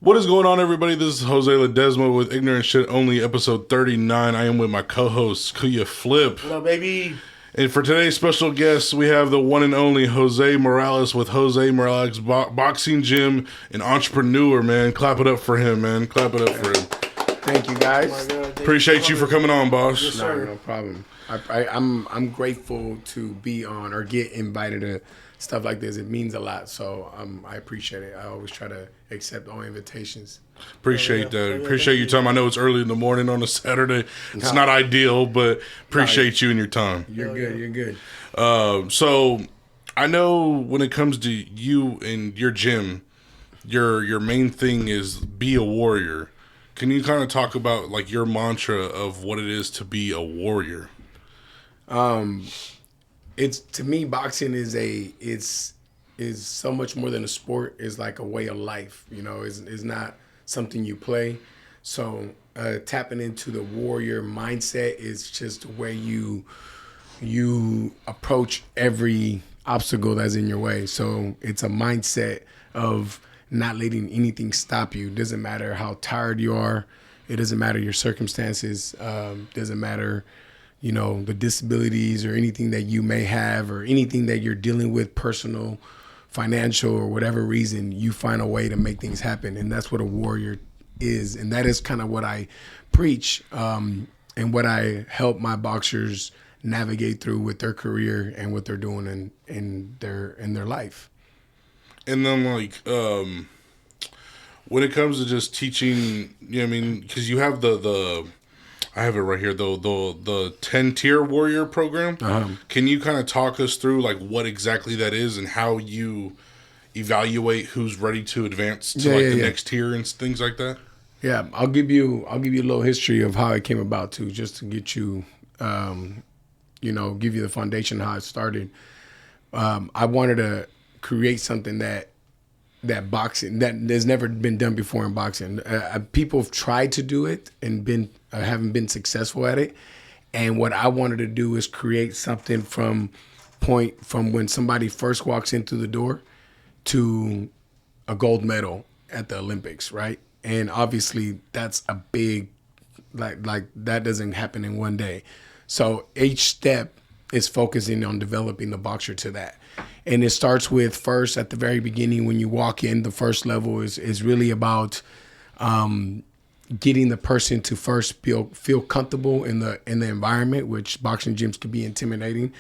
What is going on, everybody? This is Jose Ledesma with Ignorant Shxt Only, episode 39. I am with my co-host, Kuya Flip. Hello, baby. And for today's special guest, we have the one and only Jose Morales with Jose Morales Boxing Gym, an entrepreneur, man. Clap it up for him, man. Clap it up for him. Thank you, guys. Oh my God, Appreciate you for coming on, boss. Yes, sir. No problem. I'm grateful to be on or get invited to stuff like this. It means a lot, so I appreciate it. I always try to accept all invitations. Appreciate that. Appreciate your time. I know it's early in the morning on a Saturday. It's not ideal, but appreciate you and your time. You're good. You're good. So I know when it comes to you and your gym, your main thing is be a warrior. Can you kind of talk about like your mantra of what it is to be a warrior? It's, to me, boxing is so much more than a sport. It's like a way of life. You know, it's not something you play. So tapping into the warrior mindset is just the way you approach every obstacle that's in your way. So it's a mindset of not letting anything stop you. It doesn't matter how tired you are. It doesn't matter your circumstances. Doesn't matter, you know, the disabilities or anything that you may have or anything that you're dealing with, personal, financial, or whatever reason. You find a way to make things happen, and that's what a warrior is. And that is kind of what I preach, and what I help my boxers navigate through with their career and what they're doing in their life. And then like when it comes to just teaching, you know what I mean, because you have the I have it right here, the 10-tier warrior program. Can you kind of talk us through like what exactly that is and how you evaluate who's ready to advance to the next tier and things like that? Yeah, I'll give you a little history of how it came about too, just to get you, give you the foundation how it started. I wanted to create something that boxing that has never been done before in boxing. People have tried to do it and haven't been successful at it. And what I wanted to do is create something from when somebody first walks in through the door to a gold medal at the Olympics, right? And obviously that's a big, like that doesn't happen in one day. So each step is focusing on developing the boxer to that. And it starts with, first, at the very beginning, when you walk in, the first level is really about getting the person to first feel comfortable in the environment, which boxing gyms can be intimidating,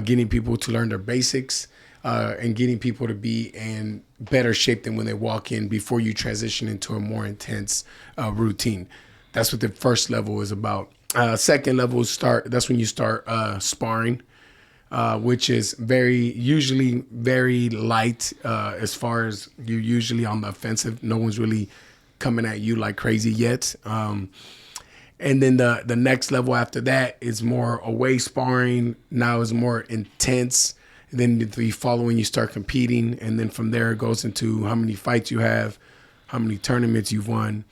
getting people to learn their basics, and getting people to be in better shape than when they walk in before you transition into a more intense routine. That's what the first level is about. Second level that's when you start sparring, which is usually very light, as far as you're usually on the offensive. No one's really coming at you like crazy yet. And then the next level after that is more away sparring. Now is more intense. Then the following, you start competing. And then from there, it goes into how many fights you have, how many tournaments you've won.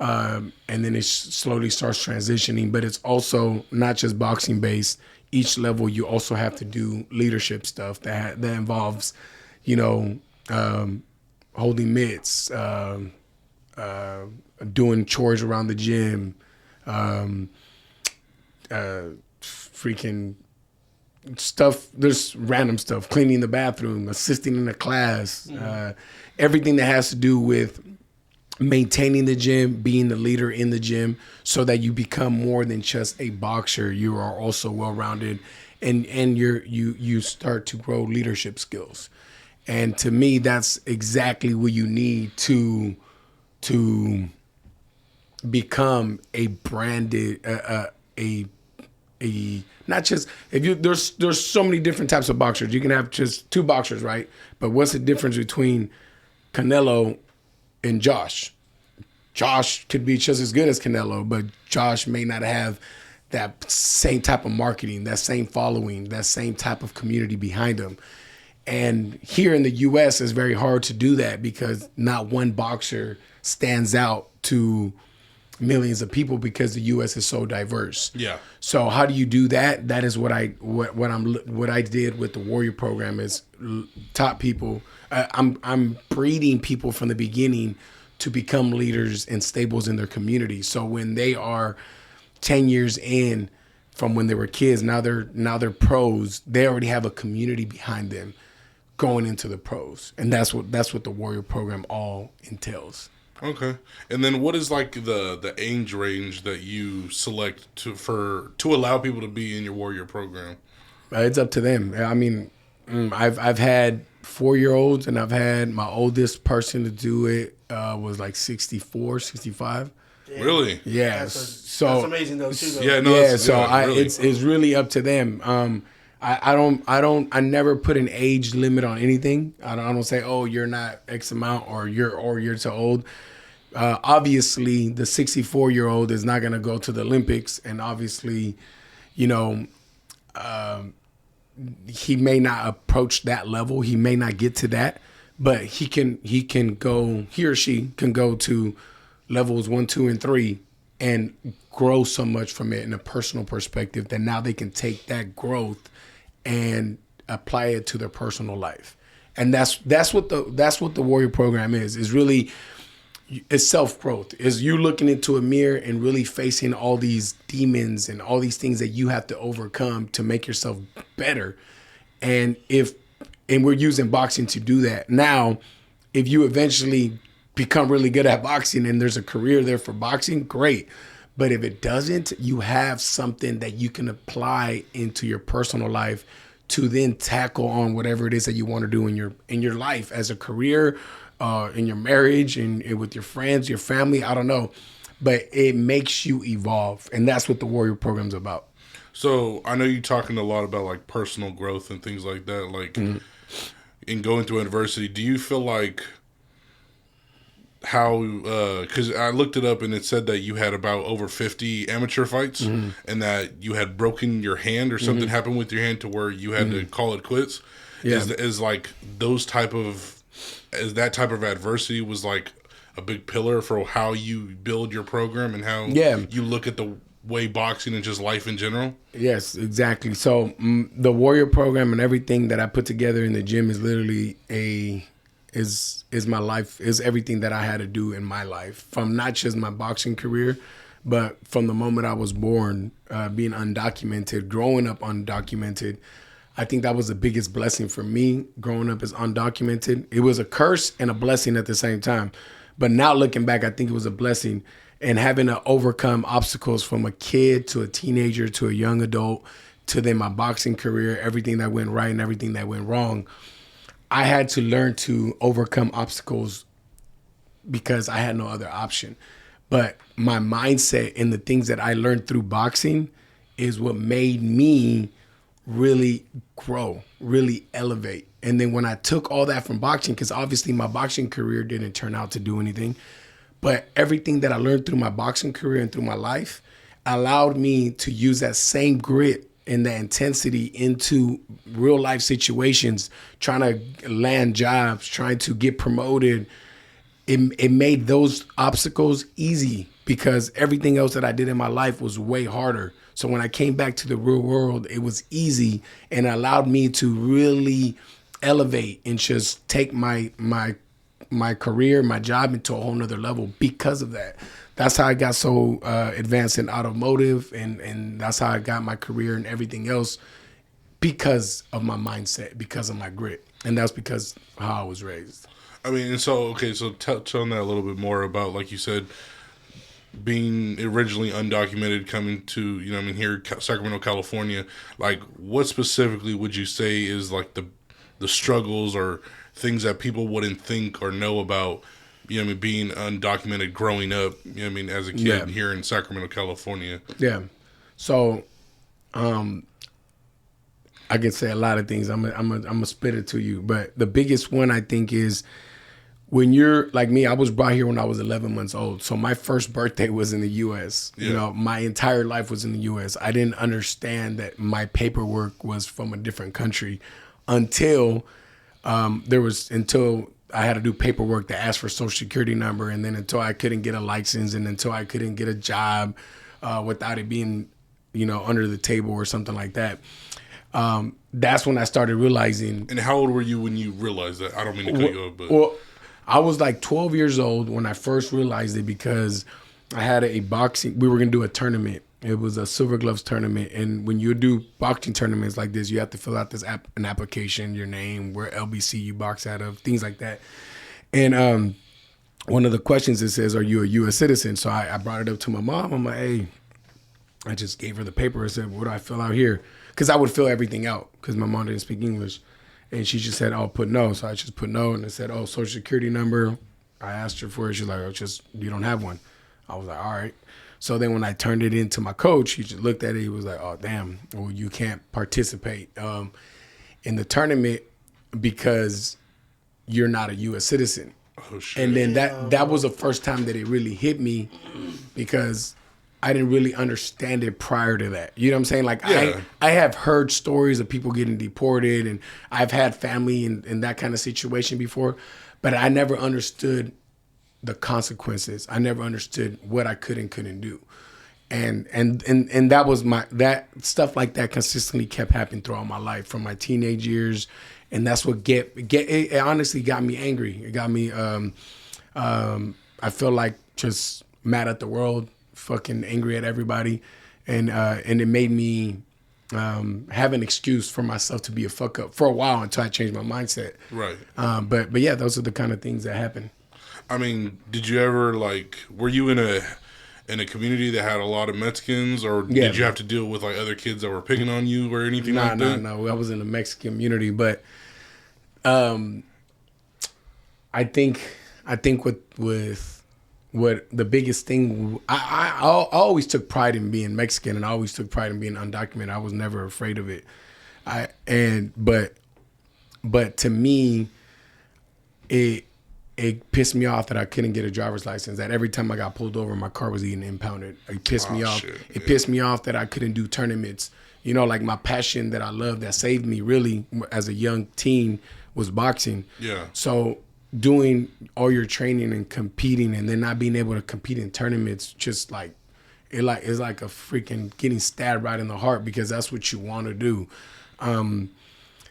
And then it slowly starts transitioning. But it's also not just boxing based. Each level, you also have to do leadership stuff that involves, holding mitts, doing chores around the gym, freaking stuff. There's random stuff, cleaning the bathroom, assisting in the class, everything that has to do with maintaining the gym, being the leader in the gym, so that you become more than just a boxer. You are also well-rounded, and you start to grow leadership skills. And to me, that's exactly what you need to become a branded not just there's so many different types of boxers. You can have just two boxers, right? But what's the difference between Canelo and Josh? Josh could be just as good as Canelo, but Josh may not have that same type of marketing, that same following, that same type of community behind him. And here in the U.S., it's very hard to do that because not one boxer stands out to millions of people because the U.S. is so diverse. Yeah. So how do you do that? That is what I did with the Warrior program is top people. I'm breeding people from the beginning to become leaders and staples in their community. So when they are 10 years in from when they were kids, now they're pros. They already have a community behind them going into the pros, and that's what the Warrior program all entails. Okay, and then what is like the age range that you select to allow people to be in your Warrior program? It's up to them. I mean, I've had 4-year-olds, and I've had my oldest person to do it was like 64, 65. Yeah. Really? Yeah. That's amazing though too. Though. Yeah. No. Yeah. So really. It's really up to them. I never put an age limit on anything. I don't say, oh, you're not X amount or you're too old. Obviously, the 64-year-old is not going to go to the Olympics, and obviously, he may not approach that level. He may not get to that, but he or she can go to levels 1, 2, and 3 and grow so much from it in a personal perspective that now they can take that growth and apply it to their personal life. And that's what the Warrior program is really. It's self-growth. Is you looking into a mirror and really facing all these demons and all these things that you have to overcome to make yourself better. And we're using boxing to do that. Now, if you eventually become really good at boxing and there's a career there for boxing, great. But if it doesn't, you have something that you can apply into your personal life to then tackle on whatever it is that you want to do in your life as a career, in your marriage, and with your friends, your family, I don't know. But it makes you evolve. And that's what the Warrior program's about. So I know you're talking a lot about like personal growth and things like that. Like in going through adversity, do you feel like how, because I looked it up and it said that you had about over 50 amateur fights and that you had broken your hand or something happened with your hand to where you had to call it quits. Yeah. Is like that type of adversity was like a big pillar for how you build your program and how you look at the way boxing and just life in general? Yes, exactly. So the Warrior program and everything that I put together in the gym is literally is my life, is everything that I had to do in my life, from not just my boxing career, but from the moment I was born, being undocumented, growing up undocumented. I think that was the biggest blessing for me, growing up as undocumented. It was a curse and a blessing at the same time. But now looking back, I think it was a blessing. And having to overcome obstacles from a kid to a teenager to a young adult to then my boxing career, everything that went right and everything that went wrong, I had to learn to overcome obstacles because I had no other option. But my mindset and the things that I learned through boxing is what made me really grow, really elevate. And then when I took all that from boxing, because obviously my boxing career didn't turn out to do anything, but everything that I learned through my boxing career and through my life allowed me to use that same grit and that intensity into real life situations, trying to land jobs, trying to get promoted. It made those obstacles easy because everything else that I did in my life was way harder. So when I came back to the real world, it was easy and allowed me to really elevate and just take my career, my job into a whole nother level because of that. That's how I got so advanced in automotive, and that's how I got my career and everything else, because of my mindset, because of my grit. And that's because of how I was raised. I mean, and so, okay, so touch on that a little bit more about, like you said, being originally undocumented, coming to, here, Sacramento, California. Like, what specifically would you say is like the struggles or things that people wouldn't think or know about, being undocumented growing up, as a kid here in Sacramento, California? Yeah. So, I could say a lot of things. I'm a spit it to you, but the biggest one I think is, when you're like me, I was brought here when I was 11 months old. So my first birthday was in the U.S. Yeah. My entire life was in the U.S. I didn't understand that my paperwork was from a different country until until I had to do paperwork that asked for social security number, and then until I couldn't get a license, and until I couldn't get a job without it being, under the table or something like that. That's when I started realizing. And how old were you when you realized that? I don't mean to cut you off, but. Well, I was like 12 years old when I first realized it because I had a boxing. We were gonna do a tournament. It was a Silver Gloves tournament, and when you do boxing tournaments like this, you have to fill out an application, your name, where LBC you box out of, things like that. And one of the questions it says, "Are you a U.S. citizen?" So I brought it up to my mom. I'm like, "Hey," I just gave her the paper and said, "What do I fill out here?" Because I would fill everything out because my mom didn't speak English, and she just said, "Oh, put no." So I just put no, and it said, "Oh, social security number." I asked her for it. She's like, "Oh, just you don't have one." I was like, "All right." So then when I turned it into my coach, he just looked at it. He was like, "Oh, damn. Well, you can't participate in the tournament because you're not a U.S. citizen." Oh, shit. And then that was the first time that it really hit me because I didn't really understand it prior to that. You know what I'm saying? Like, Yeah. I have heard stories of people getting deported, and I've had family in that kind of situation before, but I never understood the consequences. I never understood what I could and couldn't do. And that was that stuff like that consistently kept happening throughout my life from my teenage years. And that's what it honestly got me angry. It got me, I feel like just mad at the world, fucking angry at everybody. And it made me have an excuse for myself to be a fuck up for a while until I changed my mindset. Right. But yeah, those are the kind of things that happen. I mean, did you ever were you in a community that had a lot of Mexicans, or did you have to deal with like other kids that were picking on you or anything like that? No. I was in the Mexican community, but I think with what the biggest thing, I always took pride in being Mexican, and I always took pride in being undocumented. I was never afraid of it. But to me, it pissed me off that I couldn't get a driver's license. That every time I got pulled over, my car was getting impounded. It pissed me off. It pissed me off that I couldn't do tournaments. You know, like my passion that I love that saved me really as a young teen was boxing. Yeah. So doing all your training and competing and then not being able to compete in tournaments, just like it's like a freaking getting stabbed right in the heart because that's what you want to do.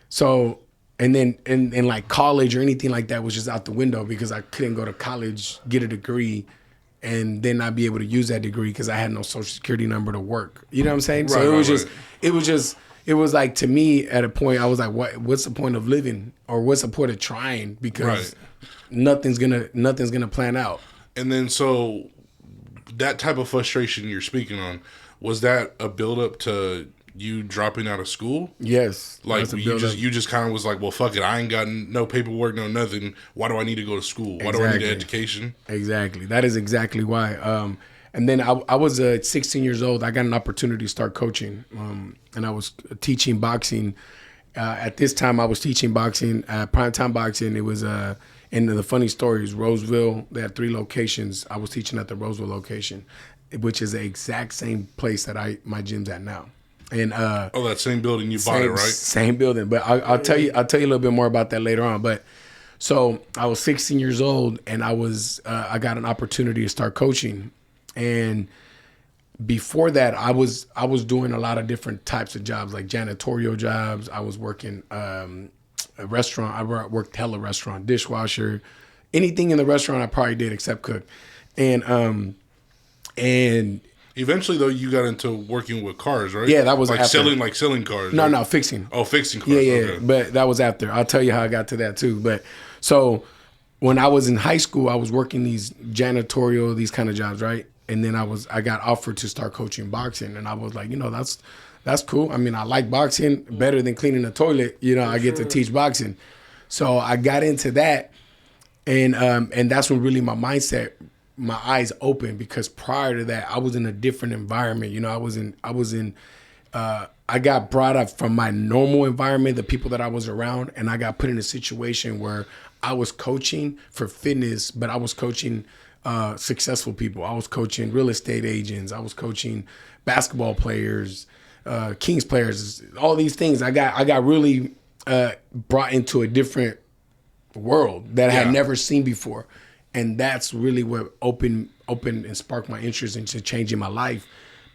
So. And then in like college or anything like that was just out the window because I couldn't go to college, get a degree, and then not be able to use that degree because I had no social security number to work. You know what I'm saying? Right, So it was like, to me at a point I was like, what's the point of living, or what's the point of trying, because nothing's gonna plan out. And then so that type of frustration you're speaking on, was that a build up to you dropping out of school? Yes. Like you just kind of was like, well, fuck it, I ain't got no paperwork, no nothing. Why do I need to go to school? Why do I need an education? Exactly. That is exactly why. And then I was 16 years old. I got an opportunity to start coaching, and I was teaching boxing. At this time, I was teaching boxing, primetime boxing. It was and the funny story is Roseville. They had 3 locations. I was teaching at the Roseville location, which is the exact same place that my gym's at now. And that same building you bought it, right? Same building, but I'll tell you a little bit more about that later on. But so I was 16 years old, and I got an opportunity to start coaching. And before that, I was doing a lot of different types of jobs, like janitorial jobs. I was working a restaurant. I worked hella restaurant, dishwasher, anything in the restaurant I probably did except cook. And eventually, though, you got into working with cars, right? Yeah, that was like after. selling cars. No, right? no, fixing. Oh, fixing cars. Yeah, okay. But that was after. I'll tell you how I got to that too. But so when I was in high school, I was working these janitorial, these kind of jobs, right? And then I got offered to start coaching boxing, and I was like, that's cool. I mean, I like boxing better than cleaning a toilet. I get to teach boxing, so I got into that, and that's when really my eyes opened, because prior to that, I was in a different environment. I got brought up from my normal environment, the people that I was around, and I got put in a situation where I was coaching for fitness, but I was coaching successful people. I was coaching real estate agents. I was coaching basketball players, Kings players, all these things. I got really brought into a different world that I had never seen before. And that's really what opened and sparked my interest into changing my life.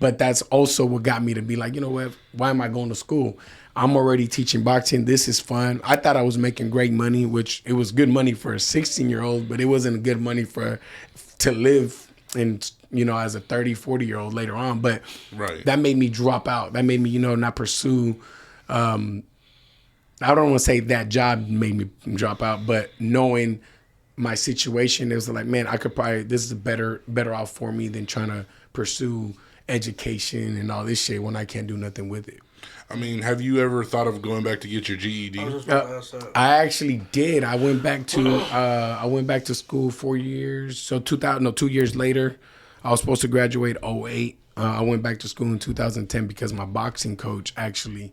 But that's also what got me to be like, you know what, why am I going to school? I'm already teaching boxing. This is fun. I thought I was making great money, which it was good money for a 16-year-old, but it wasn't good money to live in, as a 30, 40-year-old later on. But that made me drop out. That made me, not pursue. I don't want to say that job made me drop out, but knowing my situation, it was like, man, I could probably, this is better off for me than trying to pursue education and all this shit when I can't do nothing with it. I mean, have you ever thought of going back to get your GED? I actually did. I went back to school 4 years. So 2 years later, I was supposed to graduate 2008. I went back to school in 2010 because my boxing coach actually,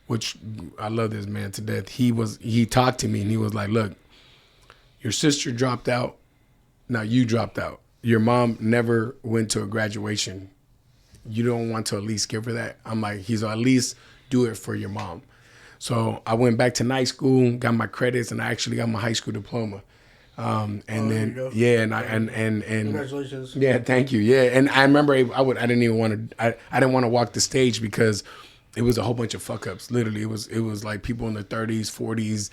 which I love this man to death. He talked to me and he was like, look, your sister dropped out. Now you dropped out. Your mom never went to a graduation. You don't want to at least give her that? I'm like, he's at least do it for your mom. So I went back to night school, got my credits, and I actually got my high school diploma. And congratulations. Yeah, thank you. Yeah, and I remember I didn't want to walk the stage because it was a whole bunch of fuck ups. Literally, it was like people in their 30s, 40s.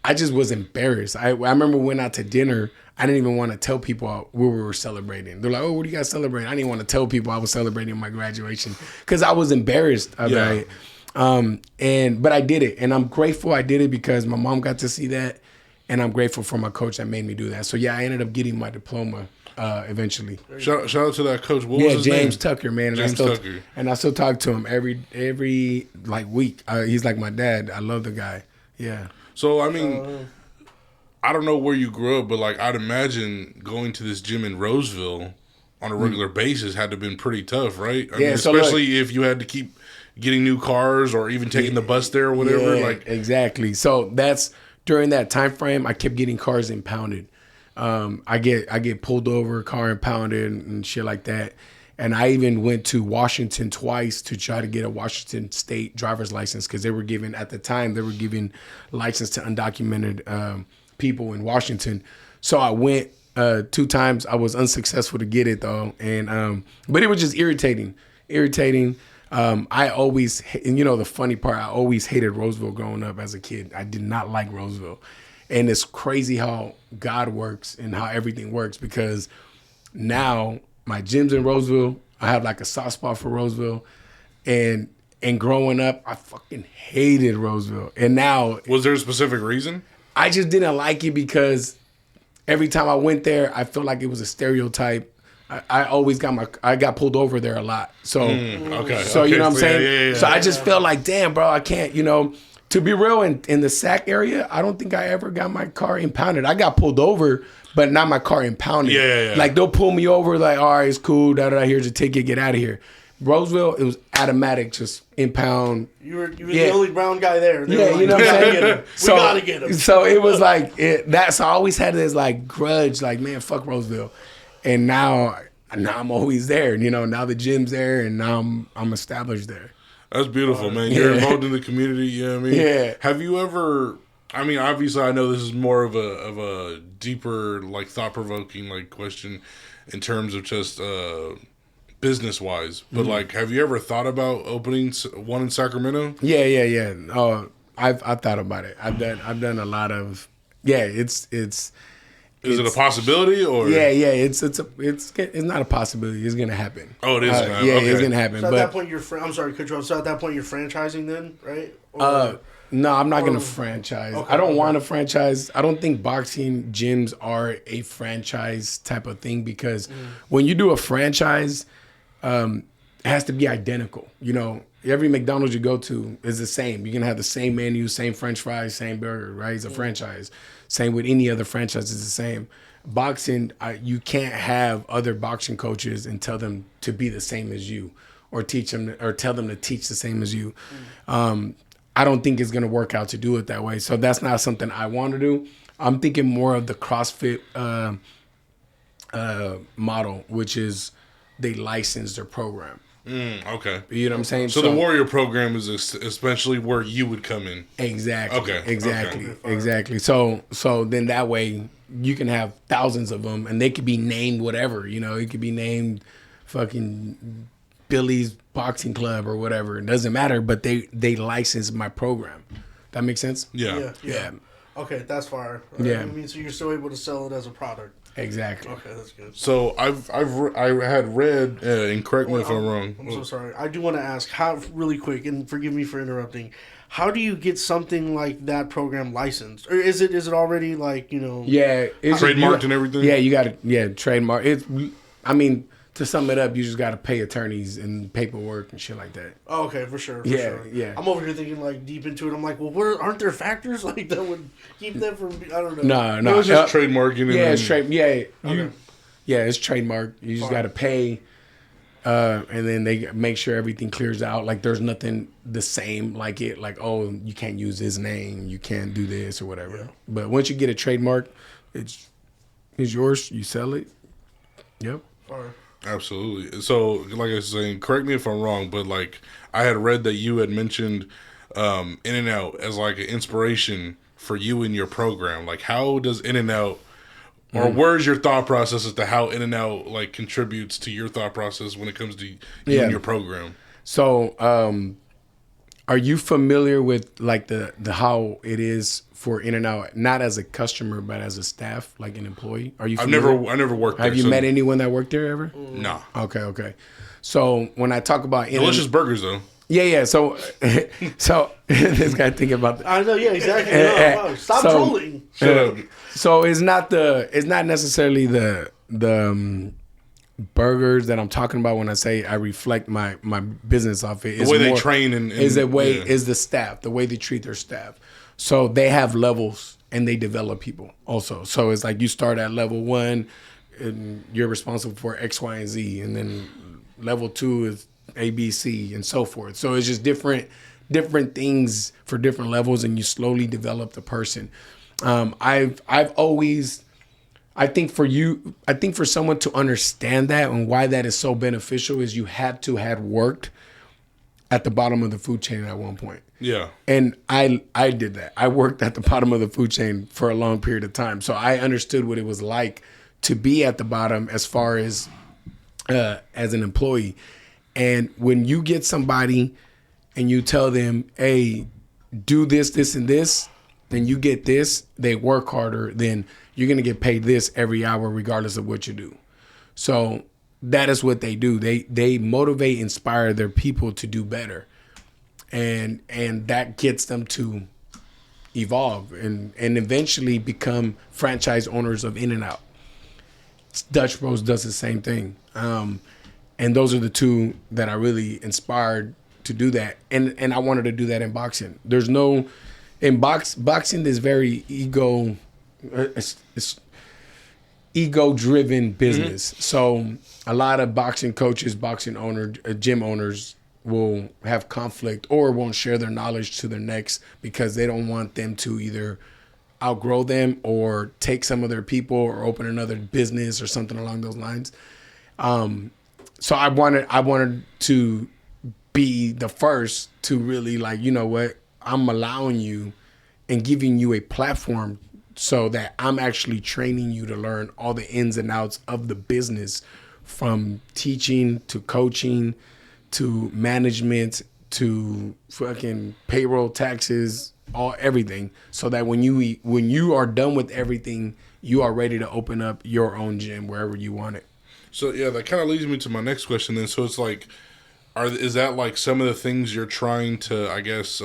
I just was embarrassed. I remember we went out to dinner. I didn't even want to tell people what we were celebrating. They're like, "Oh, what do you guys celebrate?" I didn't want to tell people I was celebrating my graduation because I was embarrassed about it. But I did it, and I'm grateful I did it because my mom got to see that, and I'm grateful for my coach that made me do that. So yeah, I ended up getting my diploma eventually. Shout out to that coach. What was his James name? Tucker, man. Tucker. And I still talk to him every like week. He's like my dad. I love the guy. Yeah. So I mean, I don't know where you grew up, but like I'd imagine going to this gym in Roseville on a regular basis had to have been pretty tough, right? I mean, especially if you had to keep getting new cars or even taking the bus there or whatever. Yeah, exactly. So that's during that time frame. I kept getting cars impounded. I get pulled over, car impounded, and shit like that. And I even went to Washington twice to try to get a Washington State driver's license because at the time they were giving license to undocumented people in Washington. So I went 2 times. I was unsuccessful to get it though, and but it was just irritating. I always, and the funny part, I always hated Roseville growing up as a kid. I did not like Roseville, and it's crazy how God works and how everything works because now my gym's in Roseville. I have like a soft spot for Roseville, and growing up, I fucking hated Roseville. And now, was there a specific reason? I just didn't like it because every time I went there, I felt like it was a stereotype. I always got pulled over there a lot. So, you know what I'm saying? Yeah. So I just felt like, damn, bro, I can't, to be real, in the Sac area, I don't think I ever got my car impounded. I got pulled over, but not my car impounded. Yeah. Like they'll pull me over, like, all right, it's cool, here's your ticket, get out of here. Roseville, it was automatic, just impound. You were the only brown guy there. Yeah, you know what I'm saying? We gotta get him. So it was like so I always had this like grudge, like, man, fuck Roseville. And now I'm always there. Now the gym's there, and now I'm established there. That's beautiful, man. You're involved in the community. You know what I mean? Yeah. Have you ever? I mean, obviously, I know this is more of a deeper, like, thought-provoking, like, question in terms of just business-wise. But like, have you ever thought about opening one in Sacramento? Yeah. Oh, I've thought about it. I've done a lot of. Yeah, it's. Is it a possibility or? Yeah. It's not a possibility. It's gonna happen. Oh, it is. Yeah, it's gonna happen. So at that point, I'm sorry, control. So at that point, you're franchising then, right? No, I'm not gonna franchise. I don't want to franchise. I don't think boxing gyms are a franchise type of thing because when you do a franchise, it has to be identical. Every McDonald's you go to is the same. You're gonna have the same menu, same French fries, same burger, right? It's a franchise. Same with any other franchise, it's the same. Boxing, you can't have other boxing coaches and tell them to be the same as you, or tell them to teach the same as you. I don't think it's gonna work out to do it that way. So that's not something I want to do. I'm thinking more of the CrossFit model, which is they license their program. Okay. You know what I'm saying? So the Warrior program is essentially where you would come in. Exactly. Okay. Exactly. So then that way you can have thousands of them, and they could be named whatever. It could be named fucking Billy's Boxing Club or whatever. It doesn't matter, but they license my program. That makes sense? Yeah. Okay, that's fire. Yeah. I mean, so you're still able to sell it as a product. Exactly. Okay, that's good. So I had read, and correct me if I'm wrong. I'm so sorry. I do want to ask, how really quick, and forgive me for interrupting. How do you get something like that program licensed, or is it already like Yeah, it's trademarked and everything? Yeah, you got to trademark. I mean, to sum it up, you just got to pay attorneys and paperwork and shit like that. Oh, okay, for sure. Yeah. I'm over here thinking like deep into it. I'm like, well, aren't there factors like that would keep them from? I don't know. No, It was just trademarking. Yeah, it's trade. Yeah, Okay. yeah, it's trademark. You just got to pay, and then they make sure everything clears out. Like there's nothing the same like it. Like you can't use his name, you can't do this or whatever. Yeah. But once you get a trademark, it's yours. You sell it. Yep. Fire. Absolutely. So, like I was saying, correct me if I'm wrong, but like I had read that you had mentioned In-N-Out as like an inspiration for you in your program. Like, how does In-N-Out, or where's your thought process as to how In-N-Out like contributes to your thought process when it comes to you and your program? So, are you familiar with like the how it is for In-N-Out, not as a customer but as a staff, like an employee? Are you? I familiar? never worked there. Have you met anyone that worked there ever? Nah. Okay. So when I talk about Delicious burgers though. Yeah. So this guy thinking about that. I know. Yeah, exactly. No, stop trolling. So it's not necessarily the burgers that I'm talking about when I say I reflect my business off it. The way they train and is the staff, the way they treat their staff. So they have levels and they develop people also. So it's like you start at level 1 and you're responsible for X, Y, and Z, and then level 2 is A, B, C, and so forth. So it's just different things for different levels, and you slowly develop the person. I've always, I think for someone to understand that and why that is so beneficial is you had worked at the bottom of the food chain at one point. Yeah. And I did that. I worked at the bottom of the food chain for a long period of time. So I understood what it was like to be at the bottom as far as an employee. And when you get somebody and you tell them, hey, do this, this, and this, then you get this, they work harder, then you're going to get paid this every hour regardless of what you do. So that is what they do. They motivate, inspire their people to do better. And that gets them to evolve and eventually become franchise owners of In-N-Out. Dutch Bros does the same thing. And those are the two that I really inspired to do that. And I wanted to do that in boxing. There's no, boxing is very it's ego-driven business. Mm-hmm. So a lot of boxing coaches, boxing owners, gym owners will have conflict or won't share their knowledge to their next because they don't want them to either outgrow them or take some of their people or open another business or something along those lines. So I wanted to be the first to really like, you know what, I'm allowing you and giving you a platform so that I'm actually training you to learn all the ins and outs of the business, from teaching to coaching to management to fucking payroll, taxes, everything, so that when you are done with everything, you are ready to open up your own gym wherever you want it. So yeah, that kind of leads me to my next question then. So it's like, is that like some of the things you're trying to, I guess,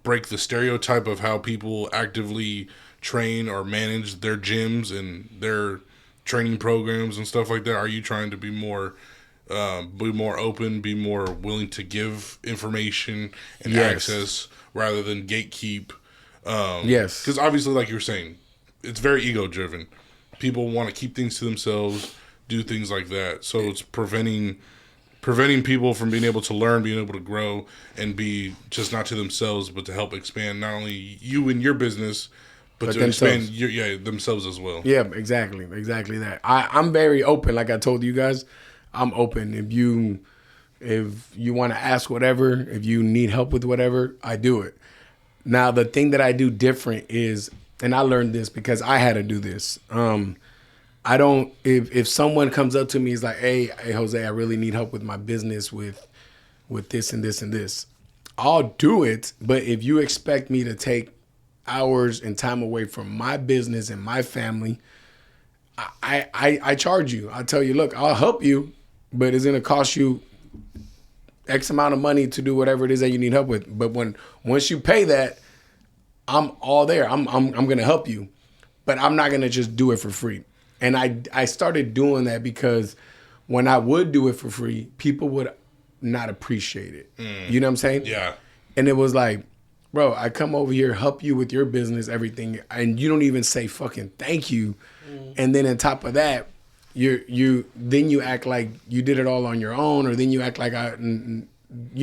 break the stereotype of how people actively train or manage their gyms and their training programs and stuff like that? Are you trying to be more open, be more willing to give information and access rather than gatekeep? Yes. Because obviously, like you were saying, it's very ego-driven. People want to keep things to themselves, do things like that. So it's preventing people from being able to learn, being able to grow, and be just not to themselves, but to help expand not only you and your business, but to themselves. expand themselves as well. Yeah, exactly that. I'm very open. Like I told you guys, I'm open. If you want to ask whatever, if you need help with whatever, I do it. Now, the thing that I do different is, and I learned this because I had to do this. I don't. If someone comes up to me, is like, hey, Jose, I really need help with my business with this and this and this. I'll do it, but if you expect me to take hours and time away from my business and my family, I charge you. I tell you, look, I'll help you, but it's gonna cost you X amount of money to do whatever it is that you need help with. But once you pay that, I'm all there. I'm gonna help you, but I'm not gonna just do it for free. And I started doing that because when I would do it for free, people would not appreciate it. You know what I'm saying? Yeah. And it was like, bro, I come over here, help you with your business, everything, and you don't even say fucking thank you. And then on top of that, you act like you did it all on your own, or then you act like you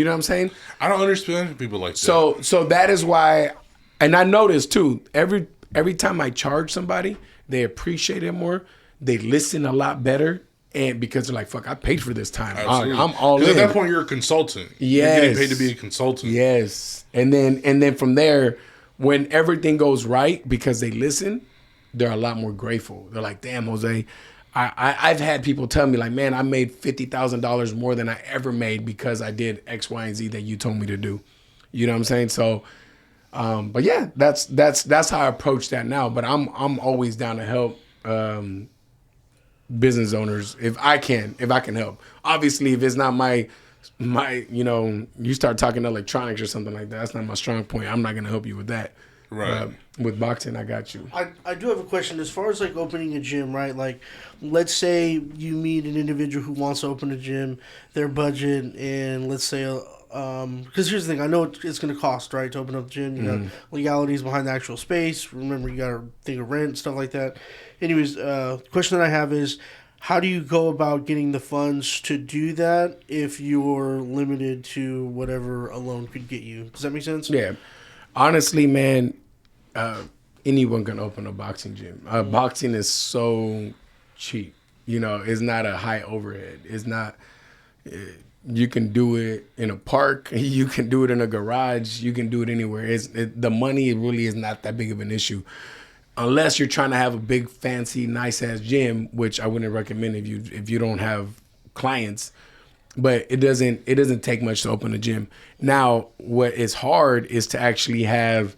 know what I'm saying? I don't understand people like that. So that is why, and I noticed too, every time I charge somebody, they appreciate it more. They listen a lot better. And because they're like, fuck, I paid for this time. Absolutely. I'm all in. Because at that point, you're a consultant. Yes. You're getting paid to be a consultant. Yes. And then from there, when everything goes right, because they listen, they're a lot more grateful. They're like, damn, Jose, I've had people tell me like, man, I made $50,000 more than I ever made because I did X, Y, and Z that you told me to do. You know what I'm saying? So, but yeah, that's how I approach that now. But I'm always down to help business owners if I can help. Obviously, if it's not my you start talking electronics or something like that, that's not my strong point. I'm not gonna help you with that. Right. With boxing, I got you. I do have a question as far as like opening a gym, right? Like, let's say you meet an individual who wants to open a gym, their budget, and let's say because here's the thing, I know it's going to cost, right, to open up the gym. You got legalities behind the actual space. Remember, you got to think of rent, stuff like that. Anyways, the question that I have is, how do you go about getting the funds to do that if you're limited to whatever a loan could get you? Does that make sense? Yeah. Honestly, man, anyone can open a boxing gym. Boxing is so cheap. You know, it's not a high overhead. It's not... you can do it in a park. You can do it in a garage. You can do it anywhere. The money really is not that big of an issue, unless you're trying to have a big, fancy, nice ass gym, which I wouldn't recommend if you don't have clients. But it doesn't take much to open a gym. Now, what is hard is to actually have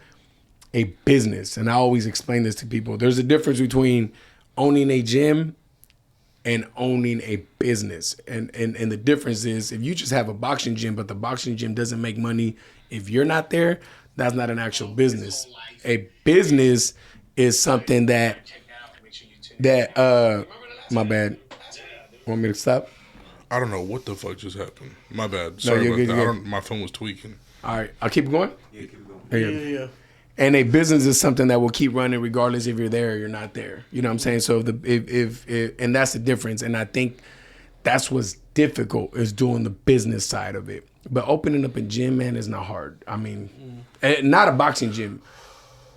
a business, and I always explain this to people. There's a difference between owning a gym and owning a business. And the difference is, if you just have a boxing gym, but the boxing gym doesn't make money, if you're not there, that's not an actual business. A business is something that my bad. Want me to stop? I don't know what the fuck just happened. My bad. Sorry about that. My phone was tweaking. All right, I'll keep going? Yeah, keep going. Yeah. And a business is something that will keep running regardless if you're there or you're not there. You know what I'm saying? So if and that's the difference. And I think that's what's difficult, is doing the business side of it. But opening up a gym, man, is not hard. I mean, not a boxing gym,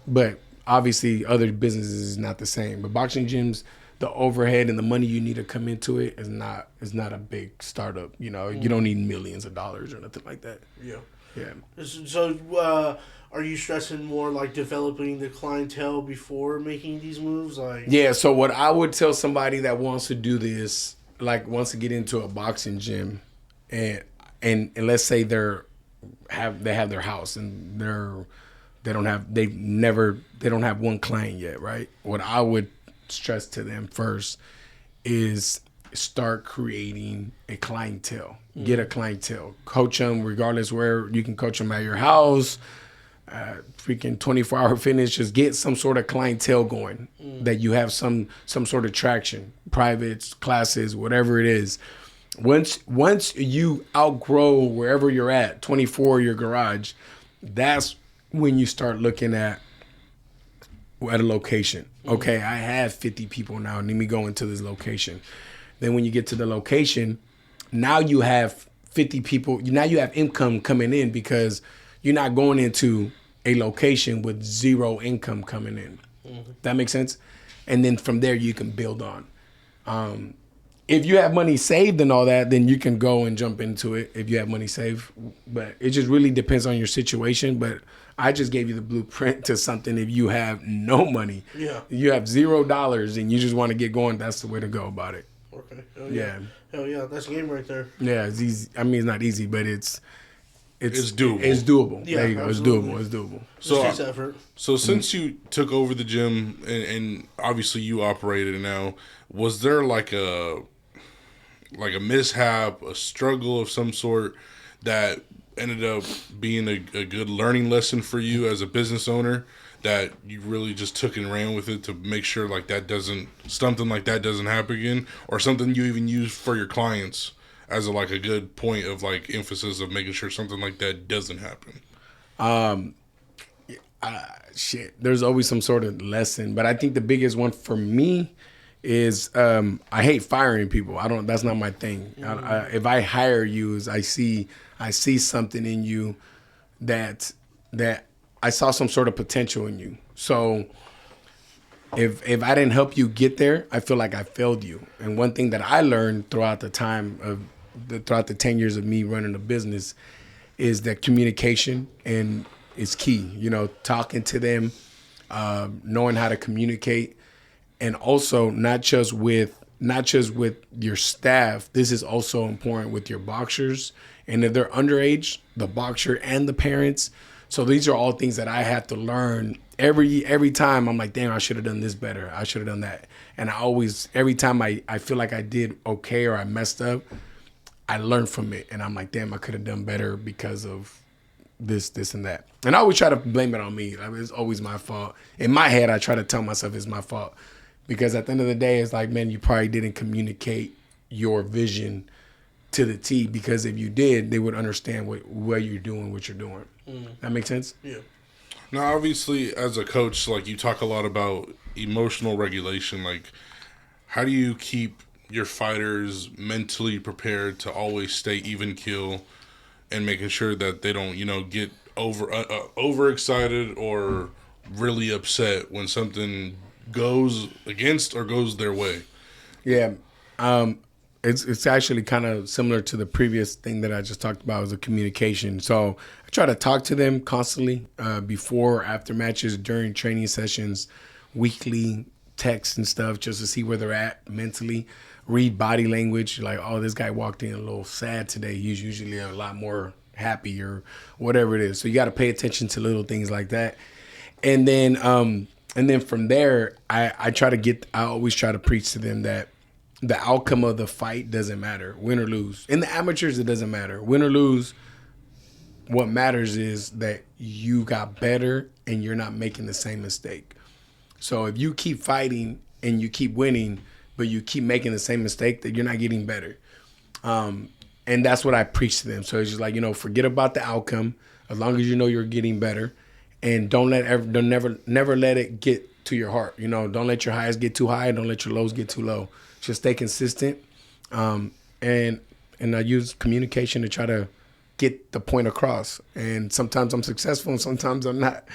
but obviously other businesses is not the same. But boxing gyms, the overhead and the money you need to come into it is not a big startup. You know, you don't need millions of dollars or nothing like that. Yeah. Yeah. So, are you stressing more like developing the clientele before making these moves? Yeah, so what I would tell somebody that wants to do this, like wants to get into a boxing gym, and let's say they have their house and they don't have one client yet, right? What I would stress to them first is start creating a clientele. Get a clientele. Coach them regardless where. You can coach them at your house, freaking 24-hour fitness. Just get some sort of clientele going, that you have some sort of traction, privates, classes, whatever it is. Once you outgrow wherever you're at, 24, your garage, that's when you start looking at a location. Okay, I have 50 people now. Let me go into this location. Then when you get to the location, now you have 50 people. Now you have income coming in, because you're not going into a location with zero income coming in. That makes sense? And then from there you can build on. if you have money saved and all that, then you can go and jump into it if you have money saved. But it just really depends on your situation. But I just gave you the blueprint to something. If you have no money, you have $0 and you just want to get going, that's the way to go about it. Okay. Hell yeah, that's a game right there. Yeah, it's easy. I mean, it's not easy, but it's doable. It's doable. Yeah, there you go. absolutely. It's doable. So since you took over the gym and obviously you operate it now, was there like a mishap, a struggle of some sort that ended up being a good learning lesson for you as a business owner that you really just took and ran with it to make sure like something like that doesn't happen again, or something you even use for your clients as a good point of like emphasis of making sure something like that doesn't happen? There's always some sort of lesson, but I think the biggest one for me is I hate firing people. That's not my thing. If I hire you, is I see something in you that I saw some sort of potential in you. So if I didn't help you get there, I feel like I failed you. And one thing that I learned throughout the 10 years of me running a business is that communication is key. Talking to them, knowing how to communicate. And also not just with your staff, this is also important with your boxers. And if they're underage, the boxer and the parents. So these are all things that I have to learn every time. I'm like, damn, I should have done this better. I should have done that. And every time I feel like I did okay or I messed up, I learn from it. And I'm like, damn, I could have done better because of this, and that. And I always try to blame it on me. It's always my fault. In my head, I try to tell myself it's my fault. Because at the end of the day, it's like, man, you probably didn't communicate your vision to the T. Because if you did, they would understand what you're doing, what you're doing. That makes sense? Yeah. Now, obviously, as a coach, like you talk a lot about emotional regulation. Like, how do you keep your fighters mentally prepared to always stay even keel and making sure that they don't, get overexcited or really upset when something goes against or goes their way? Yeah. It's actually kind of similar to the previous thing that I just talked about, was the communication. So I try to talk to them constantly, before, after matches, during training sessions, weekly texts and stuff, just to see where they're at mentally. Read body language, like, oh, this guy walked in a little sad today. He's usually a lot more happy or whatever it is. So you got to pay attention to little things like that. And then from there, I always try to preach to them that the outcome of the fight doesn't matter, win or lose. In the amateurs, it doesn't matter. Win or lose, what matters is that you got better and you're not making the same mistake. So if you keep fighting and you keep winning, but you keep making the same mistake, that you're not getting better. And that's what I preach to them. So it's just like, forget about the outcome as long as you know you're getting better. And never let it get to your heart. Don't let your highs get too high. Don't let your lows get too low. Just stay consistent. And I use communication to try to get the point across. And sometimes I'm successful and sometimes I'm not.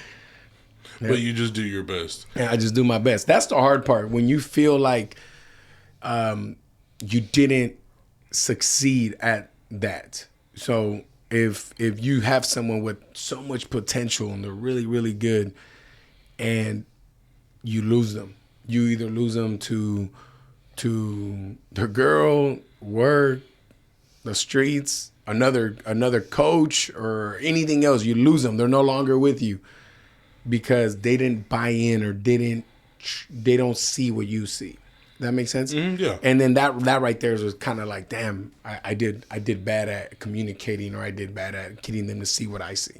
But you just do your best. And I just do my best. That's the hard part. When you feel like you didn't succeed at that. So if you have someone with so much potential and they're really, really good and you lose them, you either lose them to their girl, work, the streets, another coach, or anything else, you lose them. They're no longer with you because they didn't buy in or they don't see what you see. That makes sense? Yeah. And then that right there was kind of like, damn, I did bad at communicating, or I did bad at getting them to see what I see.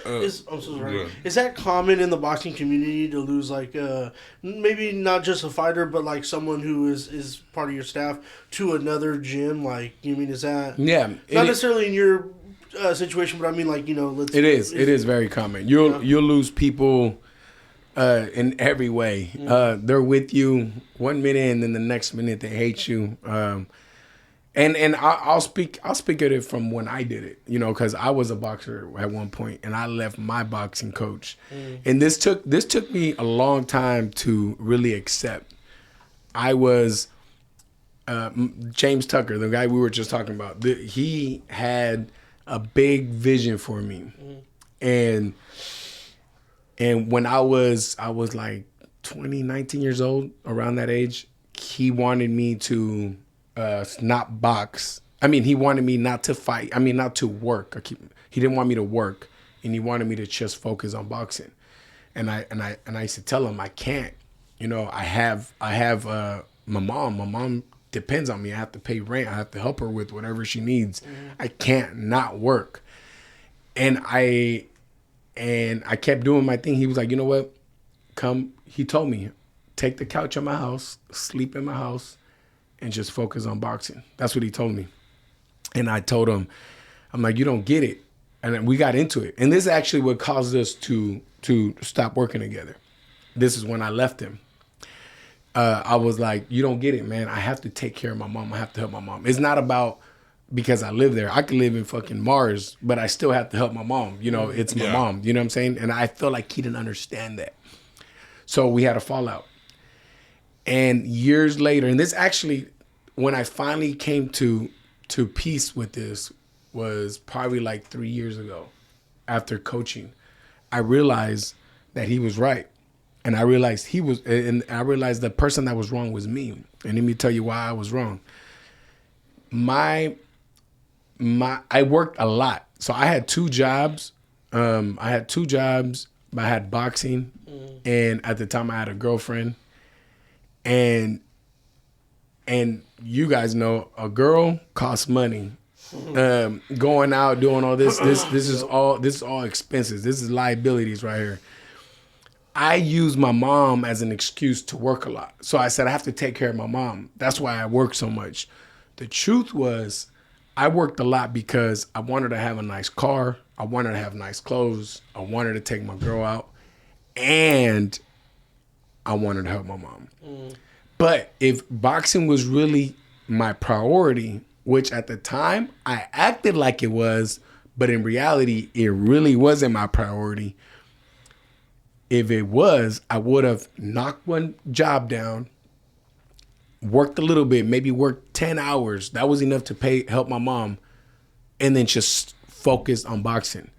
I'm so sorry. Is that common in the boxing community to lose, like, maybe not just a fighter, but like someone who is part of your staff to another gym? Like, is that not necessarily in your situation, but I mean, like, it is very common. You'll lose people in every way. They're with you 1 minute and then the next minute they hate you. And I'll speak at it from when I did it, because I was a boxer at one point and I left my boxing coach. And this took me a long time to really accept. I was James Tucker, the guy we were just talking about, he had a big vision for me, and when I was like 20, 19 years old, around that age, he wanted me to not box. I mean, he wanted me not to fight. I mean, not to work. He didn't want me to work, and he wanted me to just focus on boxing. And I used to tell him I can't. You know, I have my mom. My mom depends on me. I have to pay rent. I have to help her with whatever she needs. I can't not work. And I kept doing my thing. He was like, you know what? Come. He told me, take the couch at my house, sleep in my house, and just focus on boxing. That's what he told me. And I told him, I'm like, you don't get it. And then we got into it. And this is actually what caused us to stop working together. This is when I left him. I was like, you don't get it, man. I have to take care of my mom. I have to help my mom. It's not about because I live there. I could live in fucking Mars, but I still have to help my mom. You know, it's my mom. You know what I'm saying? And I felt like he didn't understand that. So we had a fallout. And years later, and this actually, when I finally came to peace with this, was probably like 3 years ago after coaching. I realized that he was right. And I realized the person that was wrong was me. And let me tell you why I was wrong. I worked a lot. So I had 2 jobs. I had boxing, and at the time I had a girlfriend. And you guys know a girl costs money. Going out, doing all this is all expenses. This is liabilities right here. I use my mom as an excuse to work a lot. So I said I have to take care of my mom. That's why I work so much. The truth was I worked a lot because I wanted to have a nice car. I wanted to have nice clothes. I wanted to take my girl out. And I wanted to help my mom. But if boxing was really my priority, which at the time I acted like it was, but in reality, it really wasn't my priority. If it was, I would have knocked one job down, worked a little bit, maybe worked 10 hours. That was enough to help my mom, and then just focused on boxing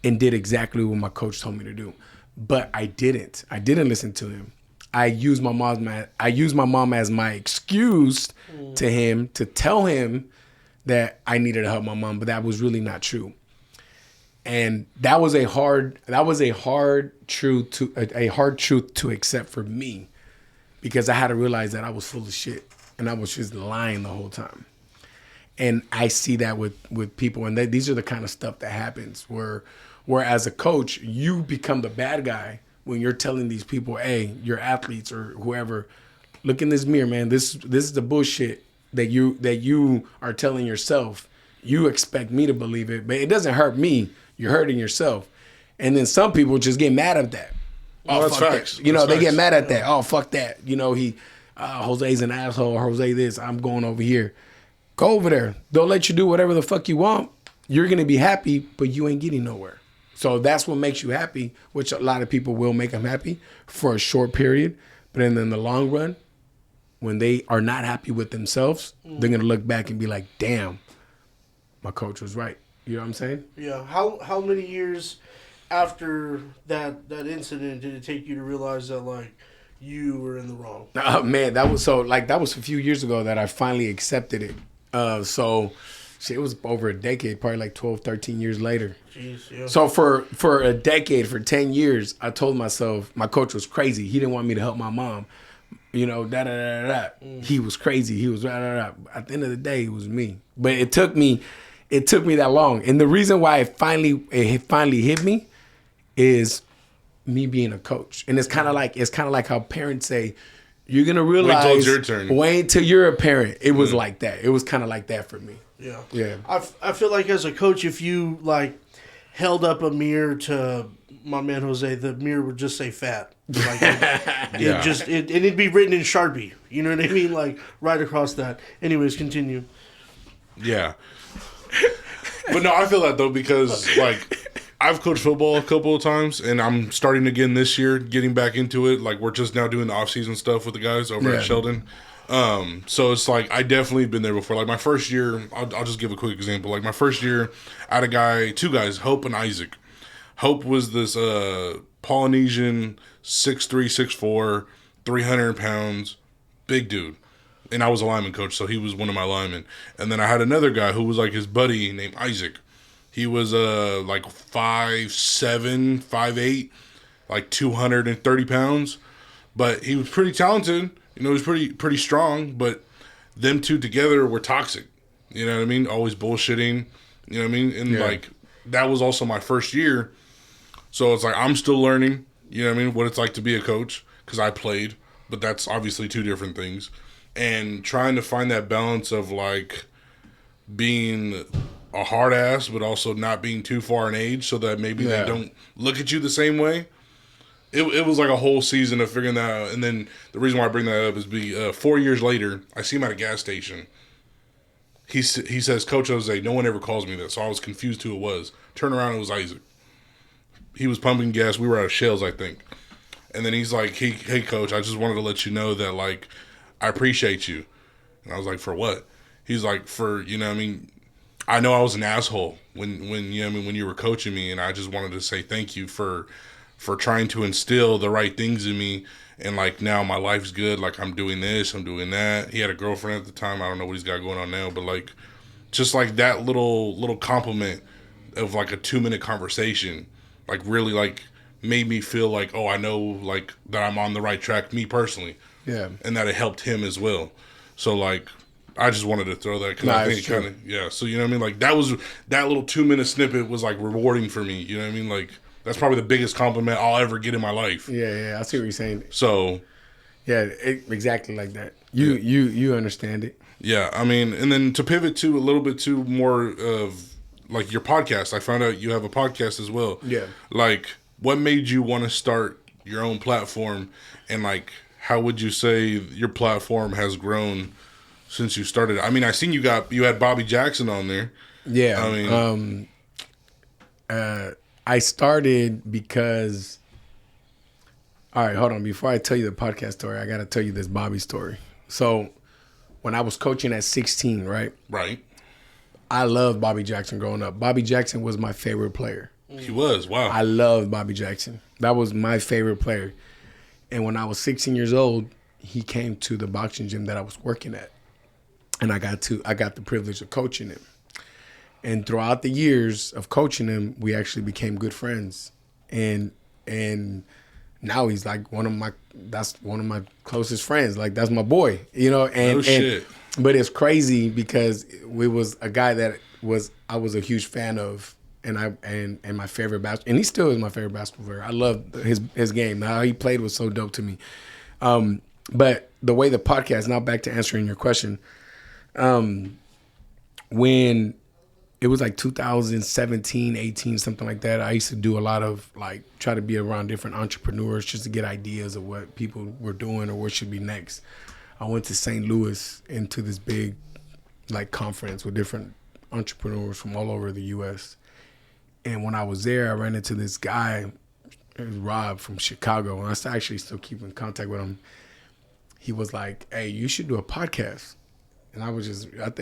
and did exactly what my coach told me to do. But I didn't. I didn't listen to him. I used my mom as my excuse to him to tell him that I needed to help my mom, but that was really not true. And that was a hard truth to accept for me, because I had to realize that I was full of shit and I was just lying the whole time. And I see that with people, and these are the kind of stuff that happens where as a coach, you become the bad guy when you're telling these people, hey, your athletes or whoever, look in this mirror, man. This is the bullshit that you are telling yourself. You expect me to believe it, but it doesn't hurt me. You're hurting yourself. And then some people just get mad at that. Oh, that's facts. That. You know, they get mad at that. Oh, fuck that. You know, Jose's an asshole. Jose this. I'm going over here. Go over there. They'll let you do whatever the fuck you want. You're going to be happy, but you ain't getting nowhere. So that's what makes you happy, which a lot of people will make them happy for a short period. But then in the long run, when they are not happy with themselves, they're going to look back and be like, damn, my coach was right. You know what I'm saying? Yeah. How many years after that incident did it take you to realize that, like, you were in the wrong? Man, that was a few years ago that I finally accepted it. It was over a decade, probably like 12, 13 years later. Jeez, yeah. So for a decade, for 10 years, I told myself my coach was crazy. He didn't want me to help my mom. You know, He was crazy. He was At the end of the day, it was me. But it took me that long. And the reason why it finally hit me is me being a coach. And it's kind of like how parents say, you're going to realize, wait till it's your turn. Wait till you're a parent. It was like that. It was kind of like that for me. Yeah. Yeah. I feel like as a coach, if you like held up a mirror to my man Jose, the mirror would just say fat. Like it'd be written in Sharpie. You know what I mean? Like right across that. Anyways, continue. Yeah. But no, I feel that though, because like I've coached football a couple of times, and I'm starting again this year, getting back into it. Like we're just now doing the off-season stuff with the guys over at Sheldon. So it's like I definitely been there before. Like my first year, I'll just give a quick example. Like my first year, I had two guys, Hope and Isaac. Hope was this Polynesian 6'3", 6'4", 300 pounds, big dude. And I was a lineman coach, so he was one of my linemen. And then I had another guy who was like his buddy named Isaac. He was like 5'7", 5'8", like 230 pounds. But he was pretty talented. You know, he was pretty strong. But them two together were toxic. You know what I mean? Always bullshitting. You know what I mean? And like that was also my first year. So it's like I'm still learning. You know what I mean? What it's like to be a coach because I played. But that's obviously two different things. And trying to find that balance of like being a hard ass, but also not being too far in age so that maybe they don't look at you the same way. It was like a whole season of figuring that out. And then the reason why I bring that up is 4 years later, I see him at a gas station. He says, Coach Jose, no one ever calls me that. So I was confused who it was. Turn around, it was Isaac. He was pumping gas. We were out of shells, I think. And then he's like, hey, Coach, I just wanted to let you know that, like, I appreciate you. And I was like, for what? He's like, for, you know what I mean, I know I was an asshole when you know what I mean, when you were coaching me, and I just wanted to say thank you for trying to instill the right things in me. And like now my life's good. Like I'm doing this, I'm doing that. He had a girlfriend at the time. I don't know what he's got going on now, but like just like that little compliment of like a 2-minute conversation, like really like made me feel like, oh, I know like that I'm on the right track, me personally. Yeah. And that it helped him as well. So like I just wanted to throw that because I think it kind of so you know what I mean, like that little 2-minute snippet was like rewarding for me. You know what I mean, like. That's probably the biggest compliment I'll ever get in my life. Yeah, I see what you're saying. So, yeah, exactly like that. You understand it. Yeah, I mean, and then to pivot to a little bit to more of like your podcast. I found out you have a podcast as well. Yeah. Like, what made you want to start your own platform, and like, how would you say your platform has grown since you started? I mean, I seen you had Bobby Jackson on there. Yeah. I mean, I started because, all right, hold on. Before I tell you the podcast story, I got to tell you this Bobby story. So when I was coaching at 16, right? Right. I loved Bobby Jackson growing up. Bobby Jackson was my favorite player. He was, wow. I loved Bobby Jackson. That was my favorite player. And when I was 16 years old, he came to the boxing gym that I was working at. And I got the privilege of coaching him. And throughout the years of coaching him, we actually became good friends. And now he's like one of my closest friends. Like that's my boy, you know. And but it's crazy because we was a guy that I was a huge fan of, and my favorite basketball, and he still is my favorite basketball player. I love his game. How he played was so dope to me. But the way the podcast, now back to answering your question, when it was like 2017, 18, something like that. I used to do a lot of like try to be around different entrepreneurs just to get ideas of what people were doing or what should be next. I went to St. Louis into this big like conference with different entrepreneurs from all over the U.S. And when I was there, I ran into this guy, Rob from Chicago, and I actually still keep in contact with him. He was like, "Hey, you should do a podcast." And it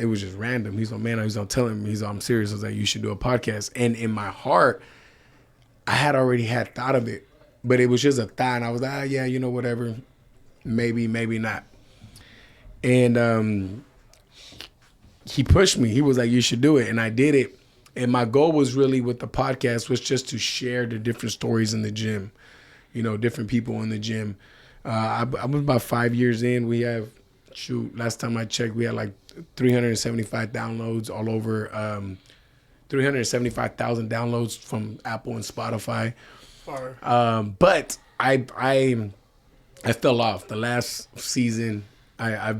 was just random. He's like, man, he's not telling me. I'm serious. I was like, you should do a podcast. And in my heart, I had already thought of it, but it was just a thought. And I was like, yeah, you know, whatever. Maybe, maybe not. And he pushed me. He was like, you should do it. And I did it. And my goal was really with the podcast was just to share the different stories in the gym, you know, different people in the gym. I was about 5 years in. We have, last time I checked, we had like 375 downloads all over, 375,000 downloads from Apple and Spotify. But I fell off the last season. I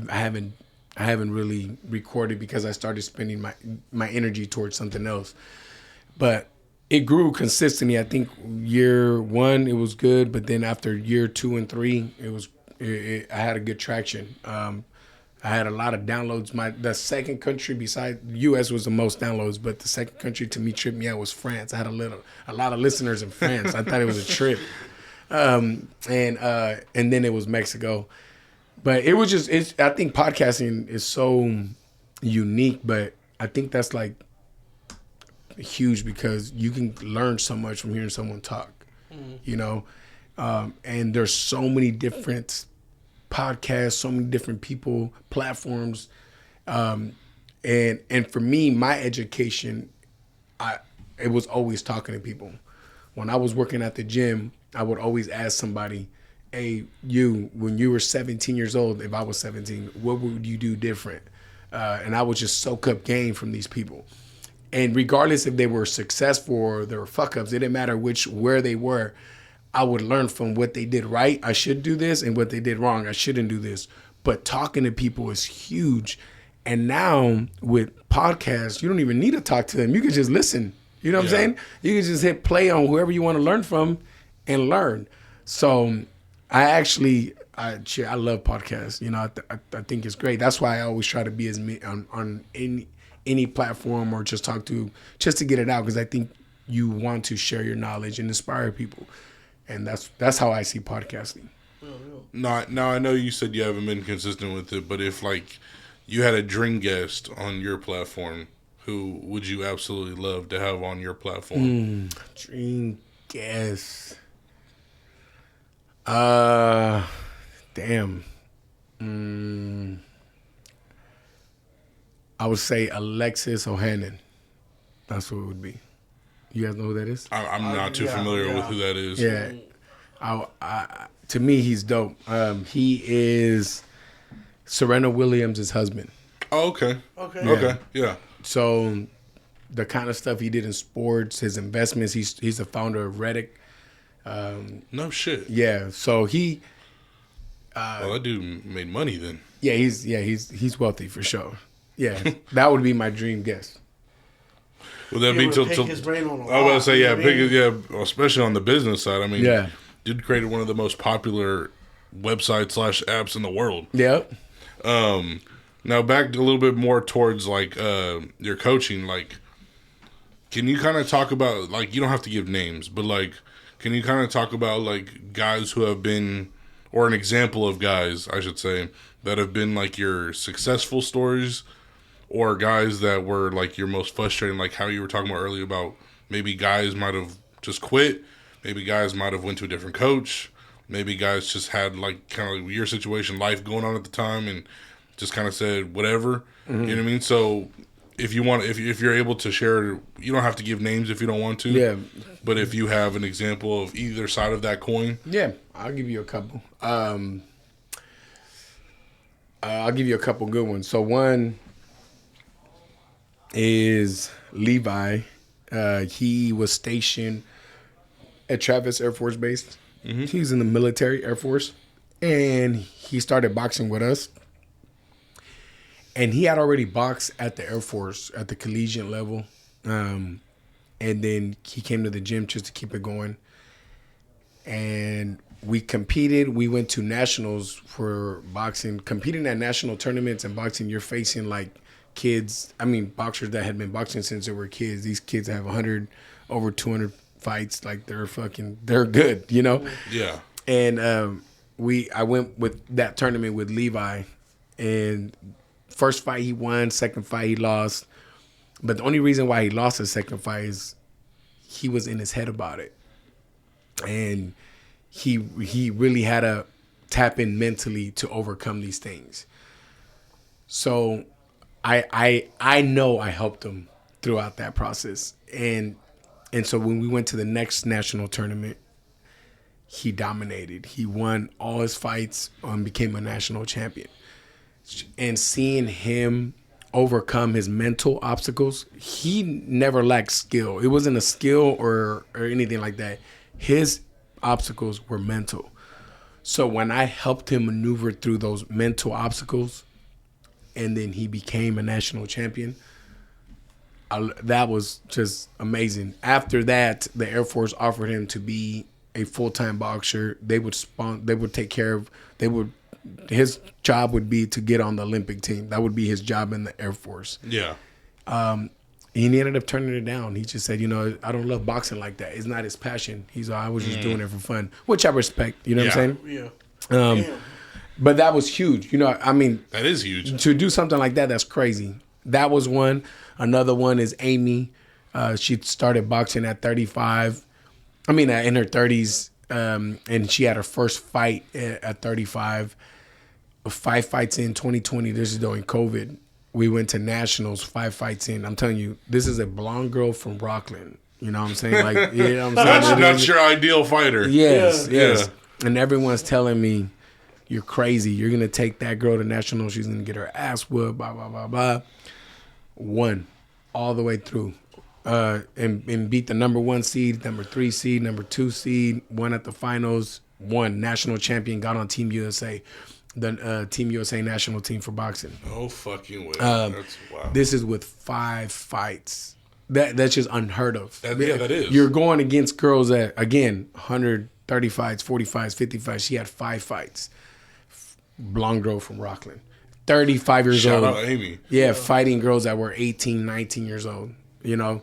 haven't really recorded because I started spending my energy towards something else. But it grew consistently. I think year 1 it was good, but then after year 2 and 3, I had a good traction. I had a lot of downloads. The second country besides the U.S. was the most downloads, but the second country to me tripped me out was France. I had a lot of listeners in France. I thought it was a trip. And then it was Mexico. But it was just, I think podcasting is so unique, but I think that's like huge because you can learn so much from hearing someone talk, you know? And there's so many different podcasts, so many different people, platforms. And for me, my education, it was always talking to people. When I was working at the gym, I would always ask somebody, hey, when you were 17 years old, if I was 17, what would you do different? And I would just soak up game from these people. And regardless if they were successful or they were fuck-ups, it didn't matter where they were, I would learn from what they did right, I should do this, and what they did wrong, I shouldn't do this. But talking to people is huge. And now with podcasts, you don't even need to talk to them. You can just listen. You know what I'm saying? You can just hit play on whoever you want to learn from and learn. So I love podcasts. You know, I think it's great. That's why I always try to be on any platform or just to get it out, because I think you want to share your knowledge and inspire people. And that's how I see podcasting. Now I know you said you haven't been consistent with it, but if like you had a dream guest on your platform, who would you absolutely love to have on your platform? Dream guest. Damn. I would say Alexis Ohanian. That's what it would be. You guys know who that is? I'm not too familiar with who that is. Yeah. To me, he's dope. He is Serena Williams' husband. Oh, okay. Okay. Yeah. So the kind of stuff he did in sports, his investments, he's the founder of Reddit. No shit. Yeah. So he. Well, that dude made money then. Yeah, he's wealthy for sure. Yeah, that would be my dream guest. Would that be pick his brain on a lot, I was about to say, you know what I mean? especially on the business side. I mean, Yeah. dude created one of the most popular websites / apps in the world. Yep. Now back a little bit more towards like your coaching. Like, can you kind of talk about, like, you don't have to give names, but like, can you kind of talk about like guys who have been, or an example of guys, I should say, that have been like your successful stories, or guys that were like your most frustrating, like how you were talking about earlier about maybe guys might have just quit, maybe guys might have went to a different coach, maybe guys just had like kind of like your situation, life going on at the time, and just kind of said whatever. You know what I mean? So if you want, if you're able to share, you don't have to give names if you don't want to. Yeah. But if you have an example of either side of that coin. Yeah, I'll give you a couple. I'll give you a couple good ones. So one is Levi. He was stationed at Travis Air Force Base. He's in the military Air Force. And he started boxing with us. And he had already boxed at the Air Force at the collegiate level. And then he came to the gym just to keep it going. And we competed. We went to nationals for boxing. Competing at national tournaments and boxing, you're facing like kids. I mean, boxers that had been boxing since they were kids. These kids have over 200 fights. Like they're good, you know? Yeah. And I went with that tournament with Levi. And first fight he won, second fight he lost. But the only reason why he lost his second fight is he was in his head about it. And he really had to tap in mentally to overcome these things. So I know I helped him throughout that process. And so when we went to the next national tournament, he dominated. He won all his fights and became a national champion. And seeing him overcome his mental obstacles, he never lacked skill. It wasn't a skill or anything like that. His obstacles were mental. So when I helped him maneuver through those mental obstacles, and then he became a national champion, that was just amazing. After that, the Air Force offered him to be a full-time boxer. They would take care of. His job would be to get on the Olympic team. That would be his job in the Air Force. Yeah. He ended up turning it down. He just said, I don't love boxing like that. It's not his passion. I was just doing it for fun, which I respect. You know what I'm saying? Yeah. But that was huge. You know, I mean, That is huge. to do something like that, that's crazy. That was one. Another one is Amy. She started boxing at 35. I mean, in her 30s. And she had her first fight at 35. 5 fights in 2020. This is during COVID. We went to nationals. 5 fights in. I'm telling you, this is a blonde girl from Rockland. You know what I'm saying? Like, you know what I'm saying? Not your ideal fighter. Yes, Yeah. yes. Yeah. And everyone's telling me, you're crazy. You're going to take that girl to nationals. She's going to get her ass whooped, blah, blah, blah, blah. Won all the way through. And beat the number 1 seed, number 3 seed, number 2 seed, won at the finals, won national champion, got on Team USA, the Team USA national team for boxing. No fucking way. That's wow. This is with 5 fights. That's just unheard of. That is. You're going against girls that, again, 130 fights, 40 fights, 50 fights. She had 5 fights. Blonde girl from Rockland. 35 years old. Shout out Amy. Yeah, fighting girls that were 18, 19 years old. You know,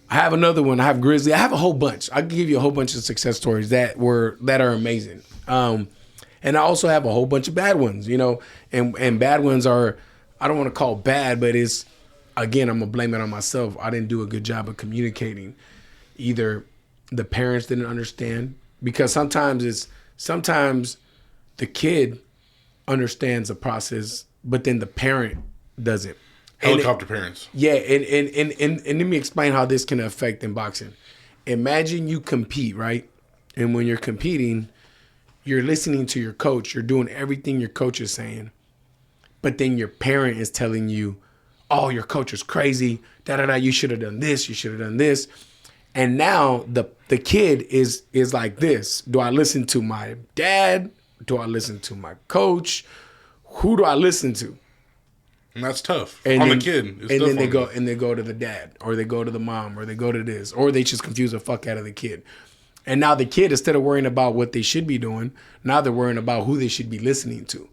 I have another one. I have Grizzly. I have a whole bunch. I can give you a whole bunch of success stories that are amazing. And I also have a whole bunch of bad ones, you know, and bad ones are, I don't want to call bad, but it's, again, I'm going to blame it on myself. I didn't do a good job of communicating. Either the parents didn't understand, because sometimes the kid understands the process, but then the parent doesn't. Helicopter parents. Yeah, and let me explain how this can affect in boxing. Imagine you compete, right? And when you're competing, you're listening to your coach. You're doing everything your coach is saying. But then your parent is telling you, oh, your coach is crazy. Da-da-da, you should have done this. You should have done this. And now the kid is like this. Do I listen to my dad? Do I listen to my coach? Who do I listen to? And that's tough and on then, the kid. It's and tough then they on go them. and they go to the dad, or they go to the mom, or they go to this, or they just confuse the fuck out of the kid. And now the kid, instead of worrying about what they should be doing, now they're worrying about who they should be listening to.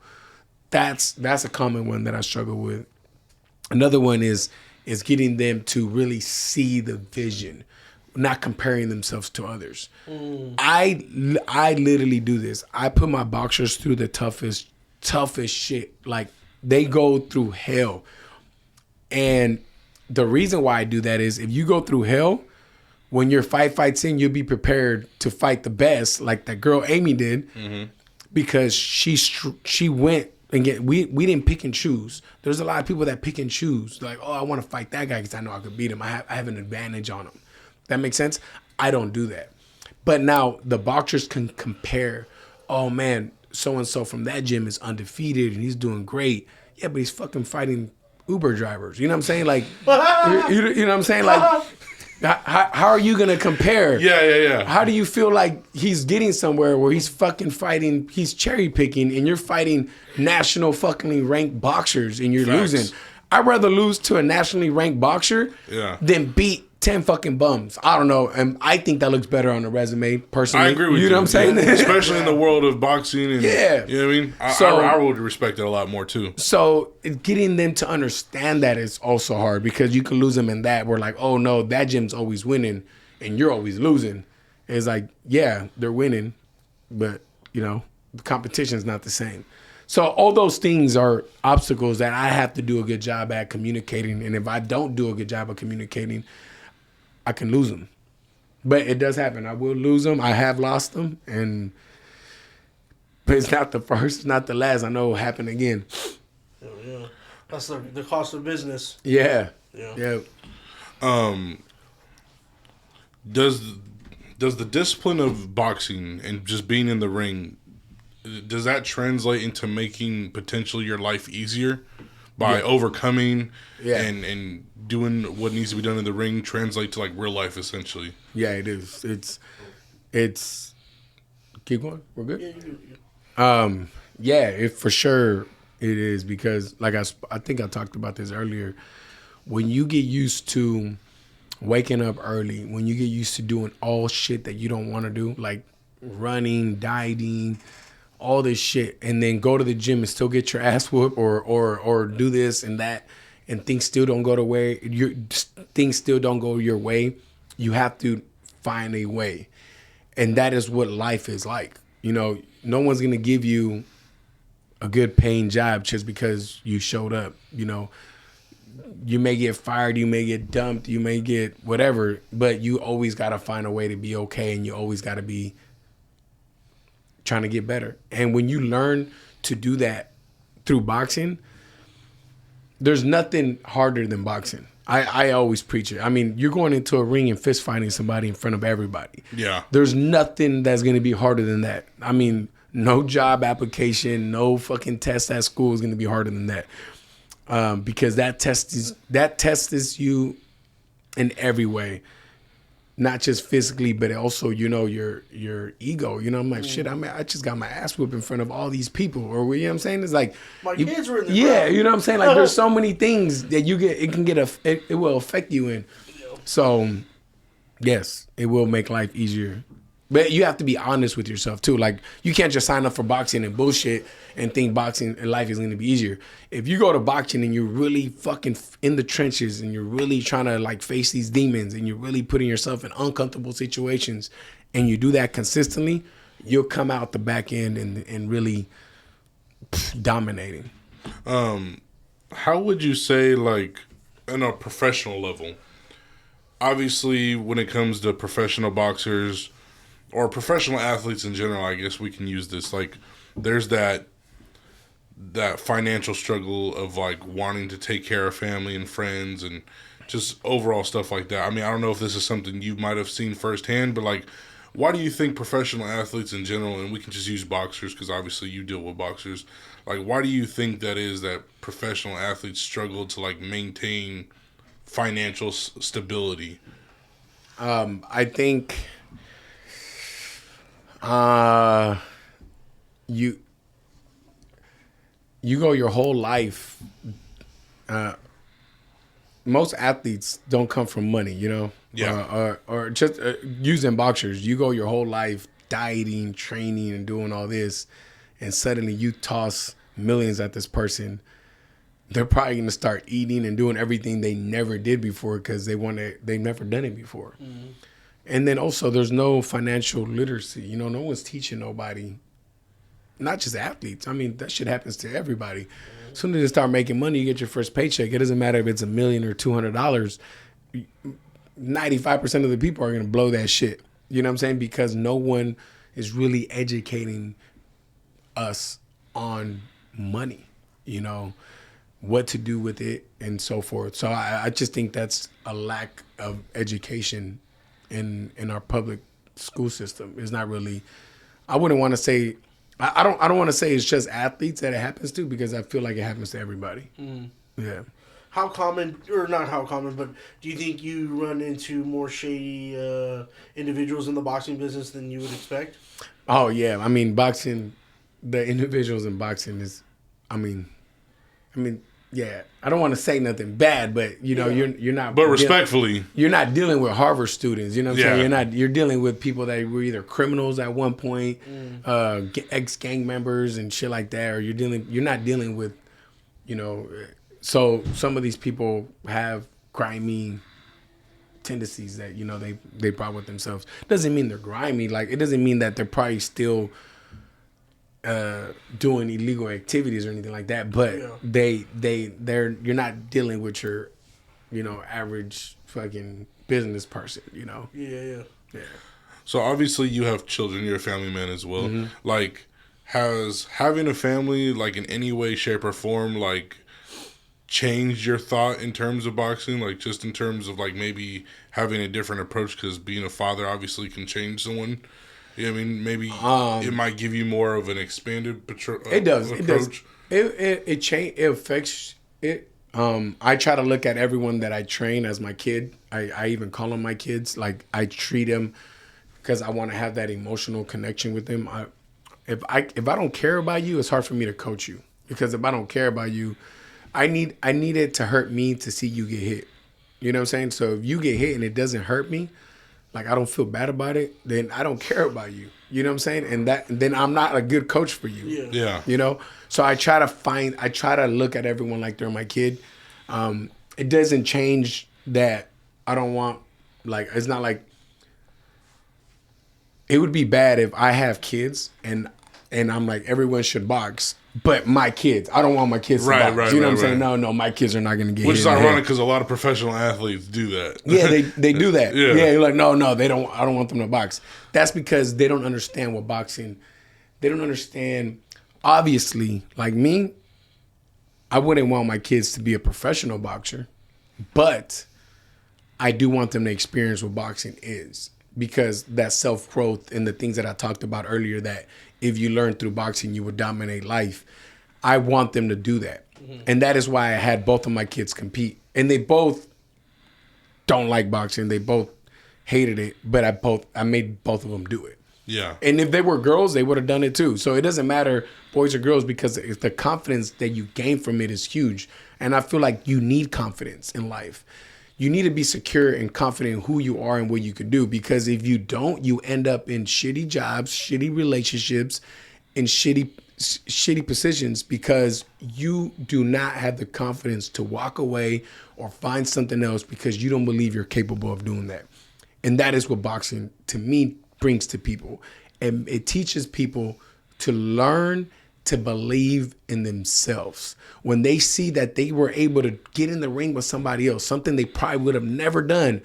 That's a common one that I struggle with. Another one is getting them to really see the vision, not comparing themselves to others. I literally do this. I put my boxers through the toughest shit. Like, they go through hell. And the reason why I do that is, if you go through hell, when you're 5 fights in, you'll be prepared to fight the best, like that girl Amy did, because she went and we didn't pick and choose. There's a lot of people that pick and choose. Like, oh, I want to fight that guy because I know I could beat him. I have an advantage on him. That makes sense? I don't do that. But now the boxers can compare. Oh man, so-and-so from that gym is undefeated and he's doing great. Yeah, but he's fucking fighting Uber drivers. You know what I'm saying? Like, you know what I'm saying? Like, how are you going to compare? Yeah. How do you feel like he's getting somewhere where he's fucking fighting, he's cherry picking, and you're fighting national fucking ranked boxers and you're Facts. losing? I'd rather lose to a nationally ranked boxer than beat 10 fucking bums. I don't know. And I think that looks better on the resume, personally. I agree with you. You know what I'm saying? Especially in the world of boxing. And, Yeah. You know what I mean? I would respect it a lot more, too. So getting them to understand that is also hard, because you can lose them in that. We're like, oh no, that gym's always winning and you're always losing. And it's like, yeah, they're winning, but you know, the competition's not the same. So all those things are obstacles that I have to do a good job at communicating. And if I don't do a good job of communicating, I can lose them. But it does happen. I will lose them. I have lost them. But it's not the first, not the last. I know it'll happen again. Yeah. That's the cost of business. Yeah. Yeah. Does the discipline of boxing and just being in the ring, does that translate into making potentially your life easier by overcoming and doing what needs to be done in the ring, translate to like real life essentially? Yeah, it is. It's keep going. We're good. Yeah, It for sure it is, because like I think I talked about this earlier. When you get used to waking up early, when you get used to doing all shit that you don't want to do, like running, dieting, all this shit, and then go to the gym and still get your ass whooped or do this and that, and things still don't go things still don't go your way, you have to find a way. And that is what life is like. You know, no one's gonna give you a good paying job just because you showed up. You know, you may get fired, you may get dumped, you may get whatever, but you always got to find a way to be okay, and you always got to be trying to get better. And when you learn to do that through boxing, there's nothing harder than boxing. I always preach it. I mean, you're going into a ring and fist fighting somebody in front of everybody. Yeah. There's nothing that's going to be harder than that. I mean, no job application, no fucking test at school is going to be harder than that. Because that test is you in every way, not just physically, but also, you know, your ego. You know, I'm like, shit, I just got my ass whooped in front of all these people. Or, you know what I'm saying? It's like, My kids were in the yeah, crowd. you know what I'm saying? Like, there's so many things that you get, it will affect you in. So, yes, it will make life easier. But you have to be honest with yourself too. Like, you can't just sign up for boxing and bullshit and think boxing and life is going to be easier. If you go to boxing and you're really fucking in the trenches and you're really trying to like face these demons and you're really putting yourself in uncomfortable situations and you do that consistently, you'll come out the back end and really dominating. How would you say, like, on a professional level, obviously when it comes to professional boxers or professional athletes in general, I guess we can use this, like, there's that financial struggle of like wanting to take care of family and friends and just overall stuff like that. I mean, I don't know if this is something you might have seen firsthand, but like, why do you think professional athletes in general, and we can just use boxers because obviously you deal with boxers, like, why do you think that is that professional athletes struggle to like maintain financial stability? I think you go your whole life. Most athletes don't come from money, you know. Yeah. Or just using boxers, you go your whole life dieting, training, and doing all this, and suddenly you toss millions at this person. They're probably gonna start eating and doing everything they never did before because they've never done it before. Mm-hmm. And then also, there's no financial literacy. You know, no one's teaching nobody. Not just athletes. I mean, that shit happens to everybody. As soon as you start making money, you get your first paycheck. It doesn't matter if it's $1 million or $200. 95% of the people are going to blow that shit. You know what I'm saying? Because no one is really educating us on money, you know, what to do with it and so forth. So I just think that's a lack of education in our public school system. It's not really, I wouldn't want to say, I don't want to say it's just athletes that it happens to, because I feel like it happens to everybody. Mm. Yeah. How common, or not how common, but do you think you run into more shady individuals in the boxing business than you would expect? Oh, yeah. I mean, boxing, the individuals in boxing is, I mean, yeah. I don't want to say nothing bad, but, you know, you're not. But respectfully. You're not dealing with Harvard students, you know what I'm saying? You're dealing with people that were either criminals at one point, ex-gang members and shit like that, or you're not dealing with, you know, so some of these people have grimy tendencies that, you know, they brought with theyselves. Doesn't mean they're grimy. Like, it doesn't mean that they're probably still doing illegal activities or anything like that, but you're not dealing with your, you know, average fucking business person, you know. Yeah. So obviously you have children, you're a family man as well. Mm-hmm. Like, has having a family, like, in any way, shape, or form, like, changed your thought in terms of boxing? Like, just in terms of, like, maybe having a different approach, because being a father obviously can change someone. Yeah, I mean, maybe it might give you more of an expanded it does. approach. It affects it. I try to look at everyone that I train as my kid. I even call them my kids. Like, I treat them because I want to have that emotional connection with them. If I don't care about you, it's hard for me to coach you, because if I don't care about you, I need it to hurt me to see you get hit. You know what I'm saying? So if you get hit and it doesn't hurt me, like, I don't feel bad about it, then I don't care about you. You know what I'm saying? And then I'm not a good coach for you. Yeah. You know? So I try to look at everyone like they're my kid. It doesn't change that I don't want, like, it's not like, it would be bad if I have kids and I'm like, everyone should box, But my kids, I don't want my kids to Right, box. right, You know right, what I'm saying? right. No, my kids are not going to get Which hit is in the ironic head. because a lot of professional athletes do that. Yeah, they do that. Yeah. You're like, no, they don't. I don't want them to box. That's because they don't understand what boxing. They don't understand. Obviously, like me, I wouldn't want my kids to be a professional boxer, but I do want them to experience what boxing is, because that self-growth and the things that I talked about earlier, that if you learn through boxing, you would dominate life. I want them to do that. And that is why I had both of my kids compete. And they both don't like boxing. They both hated it, but I made both of them do it. Yeah. And if they were girls, they would have done it too. So it doesn't matter, boys or girls, because it's the confidence that you gain from it is huge. And I feel like you need confidence in life. You need to be secure and confident in who you are and what you can do. Because if you don't, you end up in shitty jobs, shitty relationships, and shitty positions, because you do not have the confidence to walk away or find something else because you don't believe you're capable of doing that. And that is what boxing, to me, brings to people. And it teaches people to learn to believe in themselves. When they see that they were able to get in the ring with somebody else, something they probably would have never done,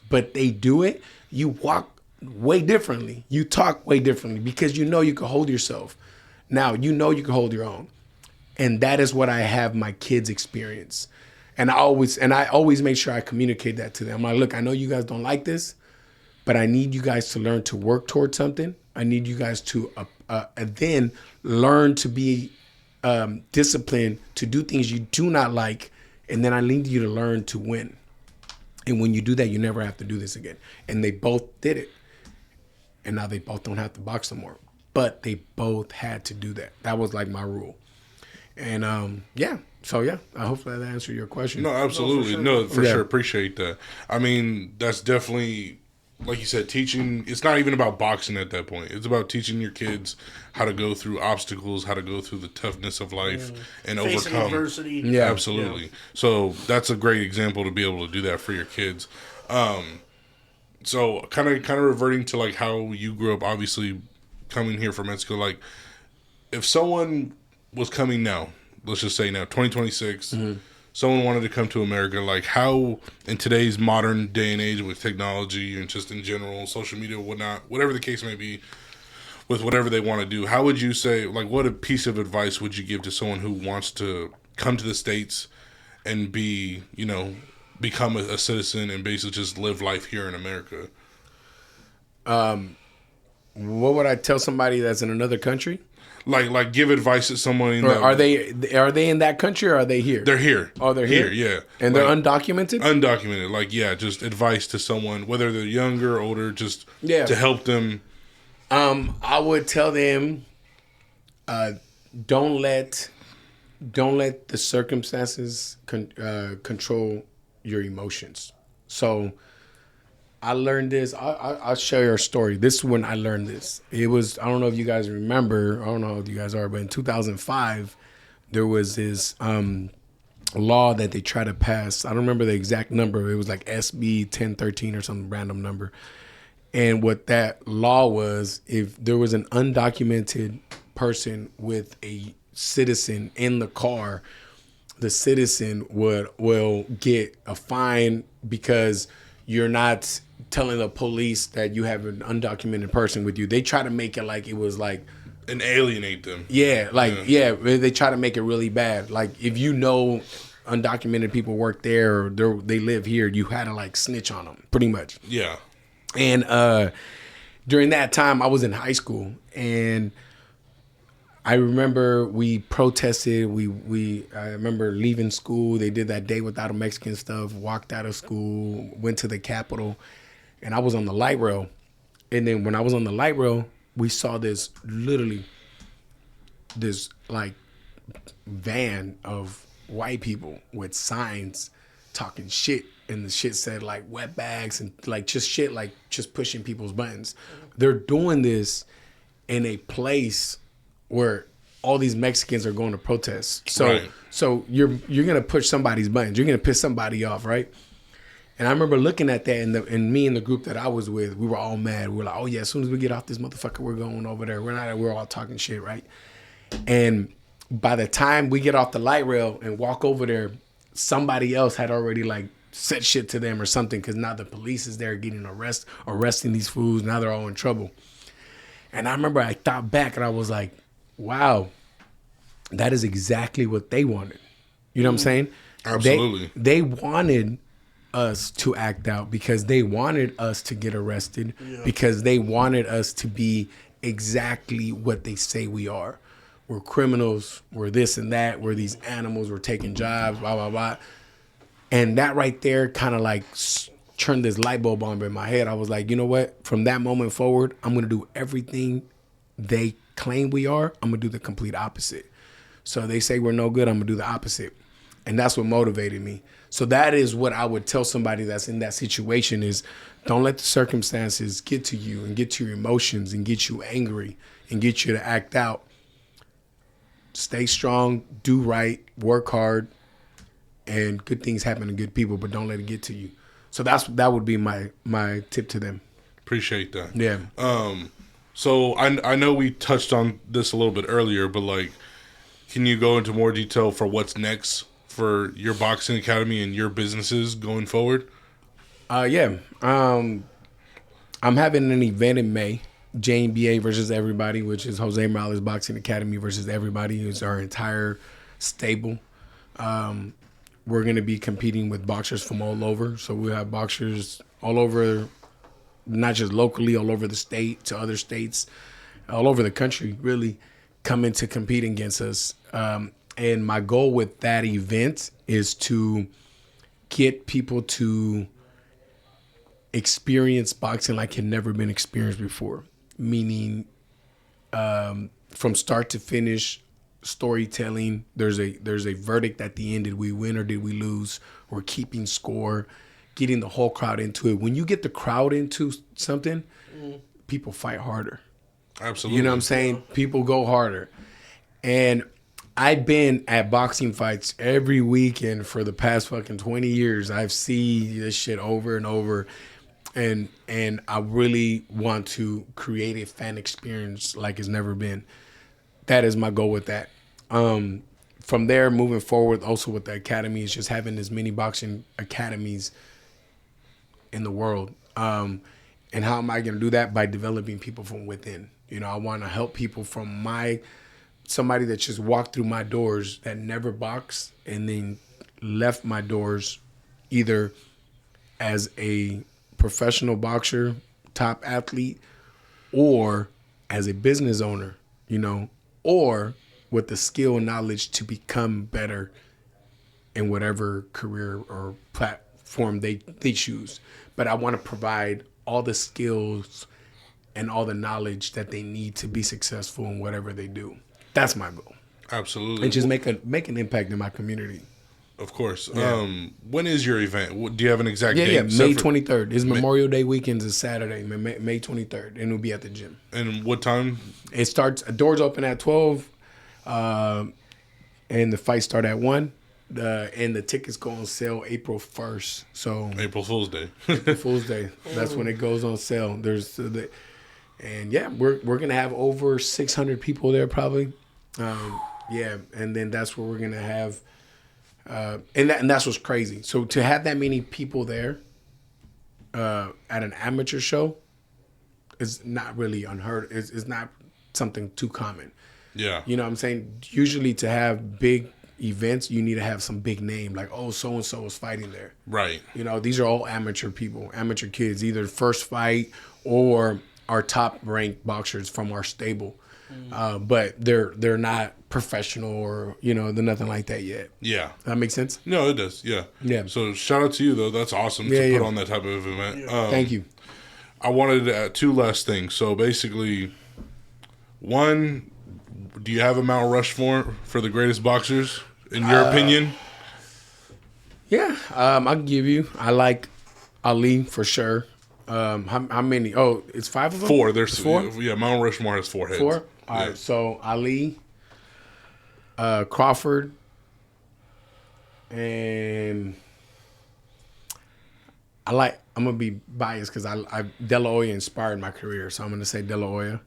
but they do it, you walk way differently. You talk way differently because you know you can hold yourself. Now, you know you can hold your own. And that is what I have my kids experience. And I always make sure I communicate that to them. I'm like, look, I know you guys don't like this, but I need you guys to learn to work towards something. I need you guys to then learn to be disciplined, to do things you do not like. And then I need you to learn to win. And when you do that, you never have to do this again. And they both did it. And now they both don't have to box no more. But they both had to do that. That was like my rule. And yeah. So yeah, I hope that answered your question. No, absolutely. No, For sure. Appreciate that. I mean, that's definitely, like you said, teaching. It's not even about boxing at that point. It's about teaching your kids how to go through obstacles, how to go through the toughness of life and Facing overcome adversity. Yeah. Absolutely. So that's a great example to be able to do that for your kids. So kind of reverting to like how you grew up, obviously coming here from Mexico, like if someone was coming now, let's just say now, 2026, someone wanted to come to America, like how in today's modern day and age with technology and just in general, social media, whatnot, whatever the case may be, with whatever they want to do, how would you say, like what a piece of advice would you give to someone who wants to come to the States and be, become a citizen and basically just live life here in America? What would I tell somebody that's in another country? Like give advice to someone. Are they in that country or are they here? They're here. Oh, they're here? Yeah. And they're undocumented? Undocumented. Like, yeah, just advice to someone, whether they're younger or older, just to help them. I would tell them, don't let the circumstances control your emotions. So I learned this. I'll share your story. This is when I learned this. It was, I don't know if you guys remember, I don't know how old you guys are, but in 2005, there was this law that they tried to pass. I don't remember the exact number. It was like SB 1013 or some random number. And what that law was, if there was an undocumented person with a citizen in the car, the citizen will get a fine because you're not telling the police that you have an undocumented person with you. They try to make it like it was like... And alienate them. Yeah, they try to make it really bad. Like if undocumented people work there or they live here, you had to like snitch on them, pretty much. Yeah. And during that time, I was in high school, and I remember we protested. I remember leaving school. They did that Day Without a Mexican stuff. Walked out of school, went to the Capitol, and I was on the light rail. And then when I was on the light rail, we saw this like van of white people with signs talking shit. And the shit said like wet bags and like just shit, like just pushing people's buttons. They're doing this in a place where all these Mexicans are going to protest. So you're gonna push somebody's buttons. You're gonna piss somebody off, right? And I remember looking at that, and me and the group that I was with, we were all mad. We were like, oh yeah, as soon as we get off this motherfucker, we're going over there. We're all talking shit, right? And by the time we get off the light rail and walk over there, somebody else had already like said shit to them or something, because now the police is there getting arresting these fools. Now they're all in trouble. And I remember I thought back and I was like, wow, that is exactly what they wanted. You know what I'm saying? Absolutely. They wanted us to act out because they wanted us to get arrested, because they wanted us to be exactly what they say we are. We're criminals, we're this and that, we're these animals, we're taking jobs, blah, blah, blah. And that right there kind of like turned this light bulb on in my head. I was like, you know what? From that moment forward, I'm going to do everything they claim we are. I'm going to do the complete opposite. So they say we're no good, I'm going to do the opposite. And that's what motivated me. So that is what I would tell somebody that's in that situation is, don't let the circumstances get to you and get to your emotions and get you angry and get you to act out. Stay strong, do right, work hard, and good things happen to good people, but don't let it get to you. So that would be my tip to them. Appreciate that. Yeah. So I know we touched on this a little bit earlier, but like, can you go into more detail for what's next for your boxing academy and your businesses going forward? Yeah. I'm having an event in May, JNBA versus everybody, which is Jose Morales Boxing Academy versus everybody. It's our entire stable. We're going to be competing with boxers from all over. So we have boxers all over, not just locally, all over the state, to other states, all over the country, really, coming to compete against us. And my goal with that event is to get people to experience boxing like had never been experienced before. Meaning, from start to finish, storytelling. There's a verdict at the end. Did we win or did we lose? We're keeping score, getting the whole crowd into it. When you get the crowd into something, people fight harder. Absolutely. You know what I'm saying? People go harder. And I've been at boxing fights every weekend for the past fucking 20 years. I've seen this shit over and over. And I really want to create a fan experience like it's never been. That is my goal with that. From there, moving forward, also with the academy, is just having as many boxing academies in the world. And how am I going to do that? By developing people from within. You know, I want to help people from somebody that just walked through my doors that never boxed and then left my doors either as a professional boxer, top athlete, or as a business owner, you know, or with the skill and knowledge to become better in whatever career or platform they choose. But I want to provide all the skills and all the knowledge that they need to be successful in whatever they do. That's my goal. Absolutely. And just make an impact in my community. Of course. Yeah. When is your event? Do you have an exact date? Yeah, May 23rd. It's Memorial Day weekend is Saturday, May 23rd, and it'll be at the gym. And what time? It starts, doors open at 12, and the fights start at 1. And the tickets go on sale April 1st. So April Fool's Day. April Fool's Day. That's when it goes on sale. And yeah, we're gonna have over 600 people there probably. Yeah, and then that's where we're gonna have. And that's what's crazy. So to have that many people there at an amateur show is not really unheard. It's not something too common. Yeah. You know what I'm saying? Usually to have big events, you need to have some big name. Like, oh, so-and-so is fighting there. Right. You know, these are all amateur people, amateur kids, either first fight or our top-ranked boxers from our stable. But they're not professional or, you know, they're nothing like that yet. Yeah. That makes sense? No, it does. Yeah. Yeah. So shout out to you, though. That's awesome to put on that type of event. Thank you. I wanted to add two last things. So basically, one, do you have a Mount Rushmore for the greatest boxers, in your opinion? Yeah. I'll give you. I like Ali for sure. How many? Oh, it's 5 of them? 4. There's 4? Yeah, Mount Rushmore has 4 heads. 4? All right, so Ali, Crawford, and I'm going to be biased because I De La Hoya inspired my career, so I'm going to say De La Hoya.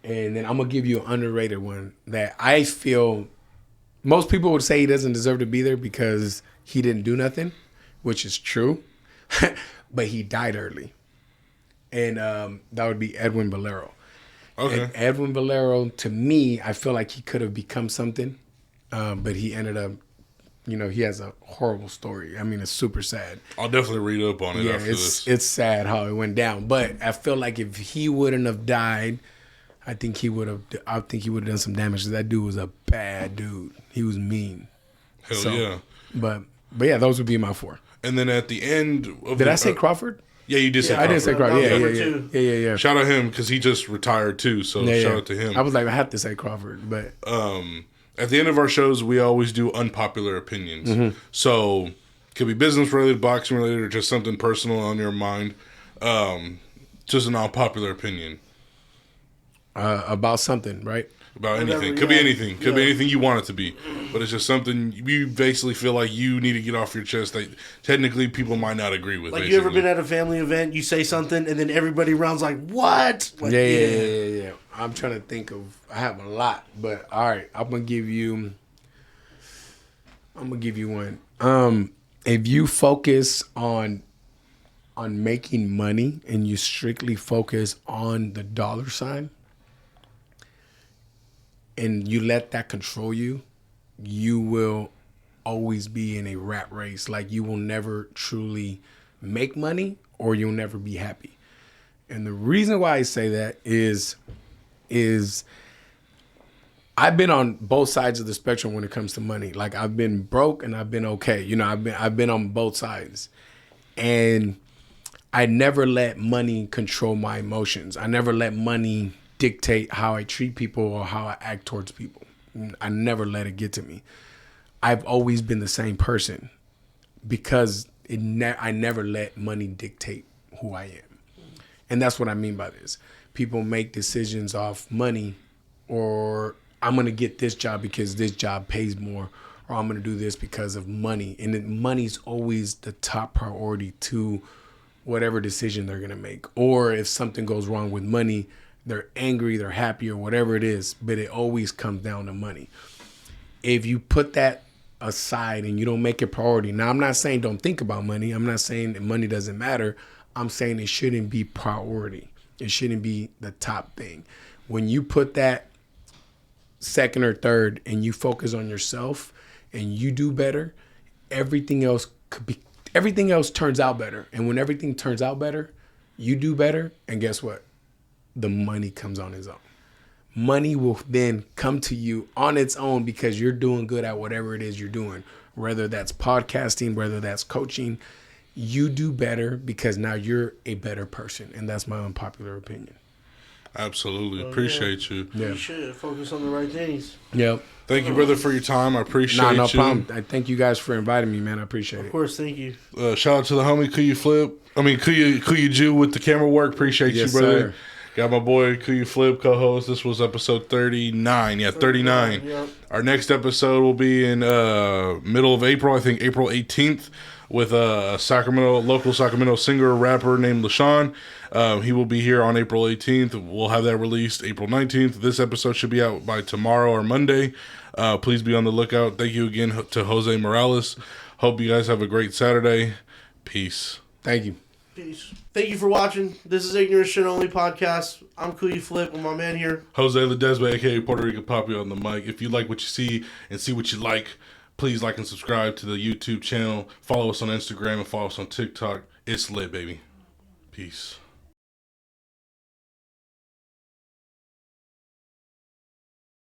And then I'm going to give you an underrated one that I feel most people would say he doesn't deserve to be there because he didn't do nothing, which is true. But he died early. And that would be Edwin Valero. Okay. And Edwin Valero, to me, I feel like he could have become something. But he ended up, he has a horrible story. I mean, it's super sad. I'll definitely read up on it after this. It's sad how it went down. But I feel like if he wouldn't have died, I think he would have done some damage. That dude was a bad dude. He was mean. Hell yeah. But yeah, those would be my 4. And then at the end of Did I say Crawford? Yeah, you did say Crawford. I did say Crawford. Yeah. Shout out him because he just retired too. So shout out to him. I was like, I have to say Crawford, but at the end of our shows, we always do unpopular opinions. Mm-hmm. So could be business related, boxing related, or just something personal on your mind. Just an unpopular opinion. About something, right? About anything. Could be anything. Could be anything you want it to be. But it's just something you basically feel like you need to get off your chest that technically people might not agree with. Like, basically. you ever been at a family event, you say something, and then everybody around's like, what? Like, yeah. I'm trying to think of, I have a lot, but all right, I'm going to give you one. If you focus on making money and you strictly focus on the dollar sign, and you let that control you, you will always be in a rat race. Like, you will never truly make money or you'll never be happy. And the reason why I say that is I've been on both sides of the spectrum when it comes to money. Like, I've been broke and I've been okay. I've been on both sides. And I never let money control my emotions. I never let money dictate how I treat people or how I act towards people. I never let it get to me. I've always been the same person because I never let money dictate who I am. And that's what I mean by this. People make decisions off money, or I'm going to get this job because this job pays more, or I'm going to do this because of money. And money's always the top priority to whatever decision they're going to make. Or if something goes wrong with money, they're angry, they're happy, or whatever it is, but it always comes down to money. If you put that aside and you don't make it priority, now I'm not saying don't think about money. I'm not saying that money doesn't matter. I'm saying it shouldn't be priority. It shouldn't be the top thing. When you put that second or third and you focus on yourself and you do better, everything else turns out better. And when everything turns out better, you do better, and guess what? The money comes on its own. Money will then come to you on its own because you're doing good at whatever it is you're doing, whether that's podcasting, whether that's coaching. You do better because now you're a better person, and that's my unpopular opinion. Absolutely. Appreciate you. Yeah. You should focus on the right things. Yep. Thank you, brother, for your time. I appreciate you. No problem. I thank you guys for inviting me, man. I appreciate it. Of course, thank you. Shout out to the homie Kuya Jew with the camera work. Appreciate you, brother. Sir. Got my boy Kuya Flip co-host. This was episode 39. Yeah, 39. Yep. Our next episode will be in middle of April. I think April 18th with a local Sacramento singer rapper named LaShawn. He will be here on April 18th. We'll have that released April 19th. This episode should be out by tomorrow or Monday. Please be on the lookout. Thank you again to Jose Morales. Hope you guys have a great Saturday. Peace. Thank you. Peace. Thank you for watching. This is Ignorant Shxt Only Podcast. I'm Kuya Flip with my man here, Jose Ledesma, a.k.a. Puerto Rican Papi on the mic. If you like what you see and see what you like, please like and subscribe to the YouTube channel. Follow us on Instagram and follow us on TikTok. It's lit, baby. Peace.